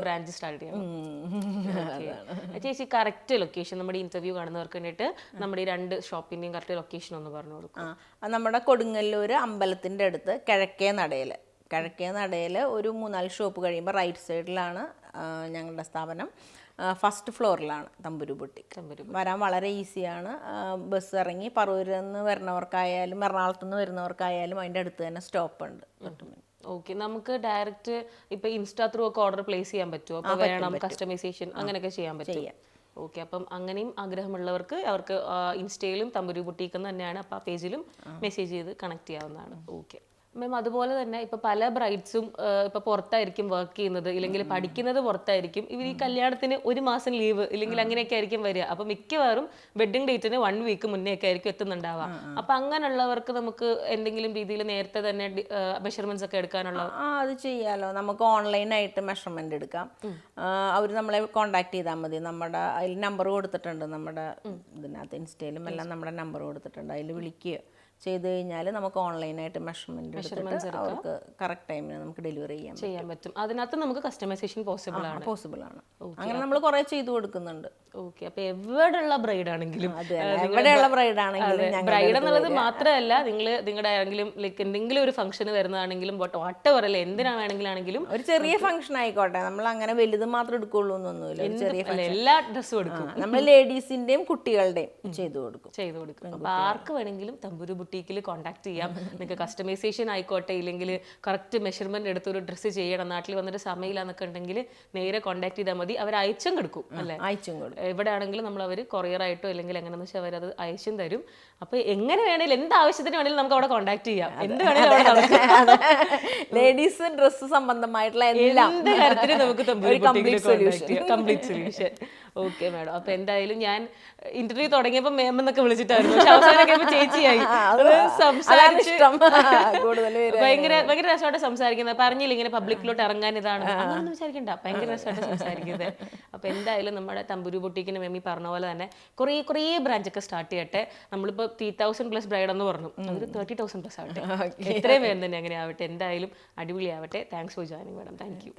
ബ്രാഞ്ച് സ്റ്റാർട്ട് ചെയ്യണം. ചേച്ചി കറക്റ്റ് ലൊക്കേഷൻ നമ്മുടെ ഇന്റർവ്യൂ കാണുന്നവർക്ക് വേണ്ടിയിട്ട് നമ്മുടെ ഈ 2 ഷോപ്പിന്റെയും കറക്റ്റ് ലൊക്കേഷൻ ഒന്ന് പറഞ്ഞു കൊടുക്കും. നമ്മുടെ കൊടുങ്ങല്ലൂർ അമ്പലത്തിന്റെ അടുത്ത് കിഴക്കേ നടയിൽ ഒരു 3-4 ഷോപ്പ് കഴിയുമ്പോൾ റൈറ്റ് സൈഡിലാണ് ഞങ്ങളുടെ സ്ഥാപനം. ഫസ്റ്റ് ഫ്ലോറിലാണ് തമ്പുരു ബൊട്ടിക്. വരാൻ വളരെ ഈസിയാണ്. ബസ് ഇറങ്ങി പറവൂരിൽ നിന്ന് വരുന്നവർക്കായാലും എറണാകുളത്ത് നിന്ന് വരുന്നവർക്കായാലും അതിൻ്റെ അടുത്ത് തന്നെ സ്റ്റോപ്പ് ഉണ്ട്. ഓക്കെ, നമുക്ക് ഡയറക്റ്റ് ഇപ്പൊ ഇൻസ്റ്റാ ത്രൂ ഒക്കെ ഓർഡർ പ്ലേസ് ചെയ്യാൻ പറ്റുമോ? അപ്പൊ വേണം കസ്റ്റമൈസേഷൻ അങ്ങനെയൊക്കെ ചെയ്യാൻ പറ്റും. ഓക്കെ, അപ്പം അങ്ങനെയും ആഗ്രഹമുള്ളവർക്ക് അവർക്ക് ഇൻസ്റ്റയിലും തമ്പുരു ബൊട്ടീക്ക് തന്നെയാണ്, അപ്പോൾ ആ പേജിലും മെസ്സേജ് ചെയ്ത് കണക്ട് ചെയ്യാവുന്നതാണ്. ഓക്കെ മാം, അതുപോലെ തന്നെ ഇപ്പൊ പല ബ്രൈഡ്സും ഇപ്പൊ പുറത്തായിരിക്കും വർക്ക് ചെയ്യുന്നത്, ഇല്ലെങ്കിൽ പഠിക്കുന്നത് പുറത്തായിരിക്കും. ഇവർ ഈ കല്യാണത്തിന് 1 മാസം ലീവ് ഇല്ലെങ്കിൽ അങ്ങനെയൊക്കെ ആയിരിക്കും വരിക. അപ്പൊ മിക്കവാറും വെഡിങ് ഡേറ്റിന് 1 വീക്ക് മുന്നേ ഒക്കെ ആയിരിക്കും എത്തുന്നുണ്ടാവുക. അപ്പൊ അങ്ങനെയുള്ളവർക്ക് നമുക്ക് എന്തെങ്കിലും രീതിയിൽ നേരത്തെ തന്നെ മെഷർമെന്റ്സ് ഒക്കെ എടുക്കാനുള്ള അത് ചെയ്യാലോ. നമുക്ക് ഓൺലൈനായിട്ട് മെഷർമെന്റ് എടുക്കാം. അവർ നമ്മളെ കോണ്ടാക്ട് ചെയ്താൽ മതി. നമ്മുടെ അതിൽ നമ്പർ കൊടുത്തിട്ടുണ്ട്, നമ്മുടെ ഇതിനകത്ത് ഇൻസ്റ്റയിലും എല്ലാം നമ്മുടെ നമ്പർ കൊടുത്തിട്ടുണ്ട്. അതിൽ വിളിക്കുക ചെയ്ത് കഴിഞ്ഞാൽ നമുക്ക് ഓൺലൈനായിട്ട് മെഷർമെന്റ്സ് അവർക്ക് കറക്റ്റ് ടൈമിന് നമുക്ക് ഡെലിവറി ചെയ്യാൻ പറ്റും. അതിനകത്ത് നമുക്ക് കസ്റ്റമൈസേഷൻ പോസിബിൾ ആണ്. അങ്ങനെ നമ്മൾ കുറേ ചെയ്തു കൊടുക്കുന്നുണ്ട്. ഓക്കെ, അപ്പൊ എവിടെയുള്ള ബ്രൈഡ് ആണെങ്കിലും എവിടെയുള്ള ബ്രൈഡ് ആണെങ്കിലും ബ്രൈഡ് എന്നുള്ളത് മാത്രമല്ല, നിങ്ങളുടെ ആരെങ്കിലും ലൈക്ക് എന്തെങ്കിലും ഒരു ഫംഗ്ഷന് വരുന്നതാണെങ്കിലും വട്ടവർ അല്ലേ, എന്തിനാ വേണമെങ്കിലാണെങ്കിലും ഒരു ചെറിയ ഫംഗ്ഷൻ ആയിക്കോട്ടെ, നമ്മൾ അങ്ങനെ വലുത് മാത്രം എടുക്കുള്ളൂ എന്നൊന്നുമില്ല. ഒരു ചെറിയ അല്ല, എല്ലാ ഡ്രസ്സും എടുക്കും. നമ്മൾ ലേഡീസിന്റെയും കുട്ടികളുടെയും ചെയ്തു കൊടുക്കും. അപ്പൊ ആർക്ക് വേണമെങ്കിലും തമ്പുരു ബുട്ടീക്കിൽ കോൺടാക്ട് ചെയ്യാം. നിങ്ങൾക്ക് കസ്റ്റമൈസേഷൻ ആയിക്കോട്ടെ, ഇല്ലെങ്കിൽ കറക്റ്റ് മെഷർമെന്റ് എടുത്തൊരു ഡ്രസ്സ് ചെയ്യണം, നാട്ടിൽ വന്നിട്ട് സമയമില്ലാന്നൊക്കെ ഉണ്ടെങ്കിൽ നേരെ കോൺടാക്ട് ചെയ്താൽ മതി. അവർ അയച്ചും കൊടുക്കും അല്ലേ, അയച്ചും കൊടുക്കും. എവിടെ ആണെങ്കിലും നമ്മൾ അവർ കൊറിയറായിട്ടോ അല്ലെങ്കിൽ എങ്ങനെയാണെന്ന് വെച്ചാൽ അവരത് അയച്ചും തരും. അപ്പൊ എങ്ങനെ വേണേലും എന്ത് ആവശ്യത്തിന് വേണേലും നമുക്ക് അവിടെ കോൺടാക്ട് ചെയ്യാം. എന്ത് വേണേലും അവിടെ നടക്കും. ലേഡീസ് ഡ്രസ്സ് സംബന്ധമായിട്ടുള്ള എന്ത് കാര്യത്തിനും നമുക്ക് കംപ്ലീറ്റ് സൊല്യൂഷൻ. ഓക്കെ മാഡം, അപ്പൊ എന്തായാലും ഞാൻ ഇന്റർവ്യൂ തുടങ്ങിയപ്പോ മാം എന്നൊക്കെ വിളിച്ചിട്ടായിരുന്നു, പക്ഷെ അവസാനം ചേച്ചിയായി. ഭയങ്കര ഭയങ്കര രസമായിട്ട് സംസാരിക്കുന്നത്. പറഞ്ഞില്ല ഇങ്ങനെ പബ്ലിക്കിലോട്ട് ഇറങ്ങാൻ ഇതാണ് അങ്ങനെ വിചാരിക്കണ്ട, ഭയങ്കര രസമായിട്ട് സംസാരിക്കുന്നത്. അപ്പൊ എന്തായാലും നമ്മുടെ തമ്പുരു ബൊട്ടീക്കിന് മേമി പറഞ്ഞ പോലെ തന്നെ കുറേ ബ്രാഞ്ചൊക്കെ സ്റ്റാർട്ട് ചെയ്യട്ടെ. നമ്മളിപ്പോ 3000+ ബ്രൈഡ് എന്ന് പറഞ്ഞു, അതൊരു 30,000+ ആവട്ടെ, എത്രയും വേഗം തന്നെ അങ്ങനെ ആവട്ടെ. എന്തായാലും അടിപൊളിയാവട്ടെ. Thanks for joining madam. Thank U.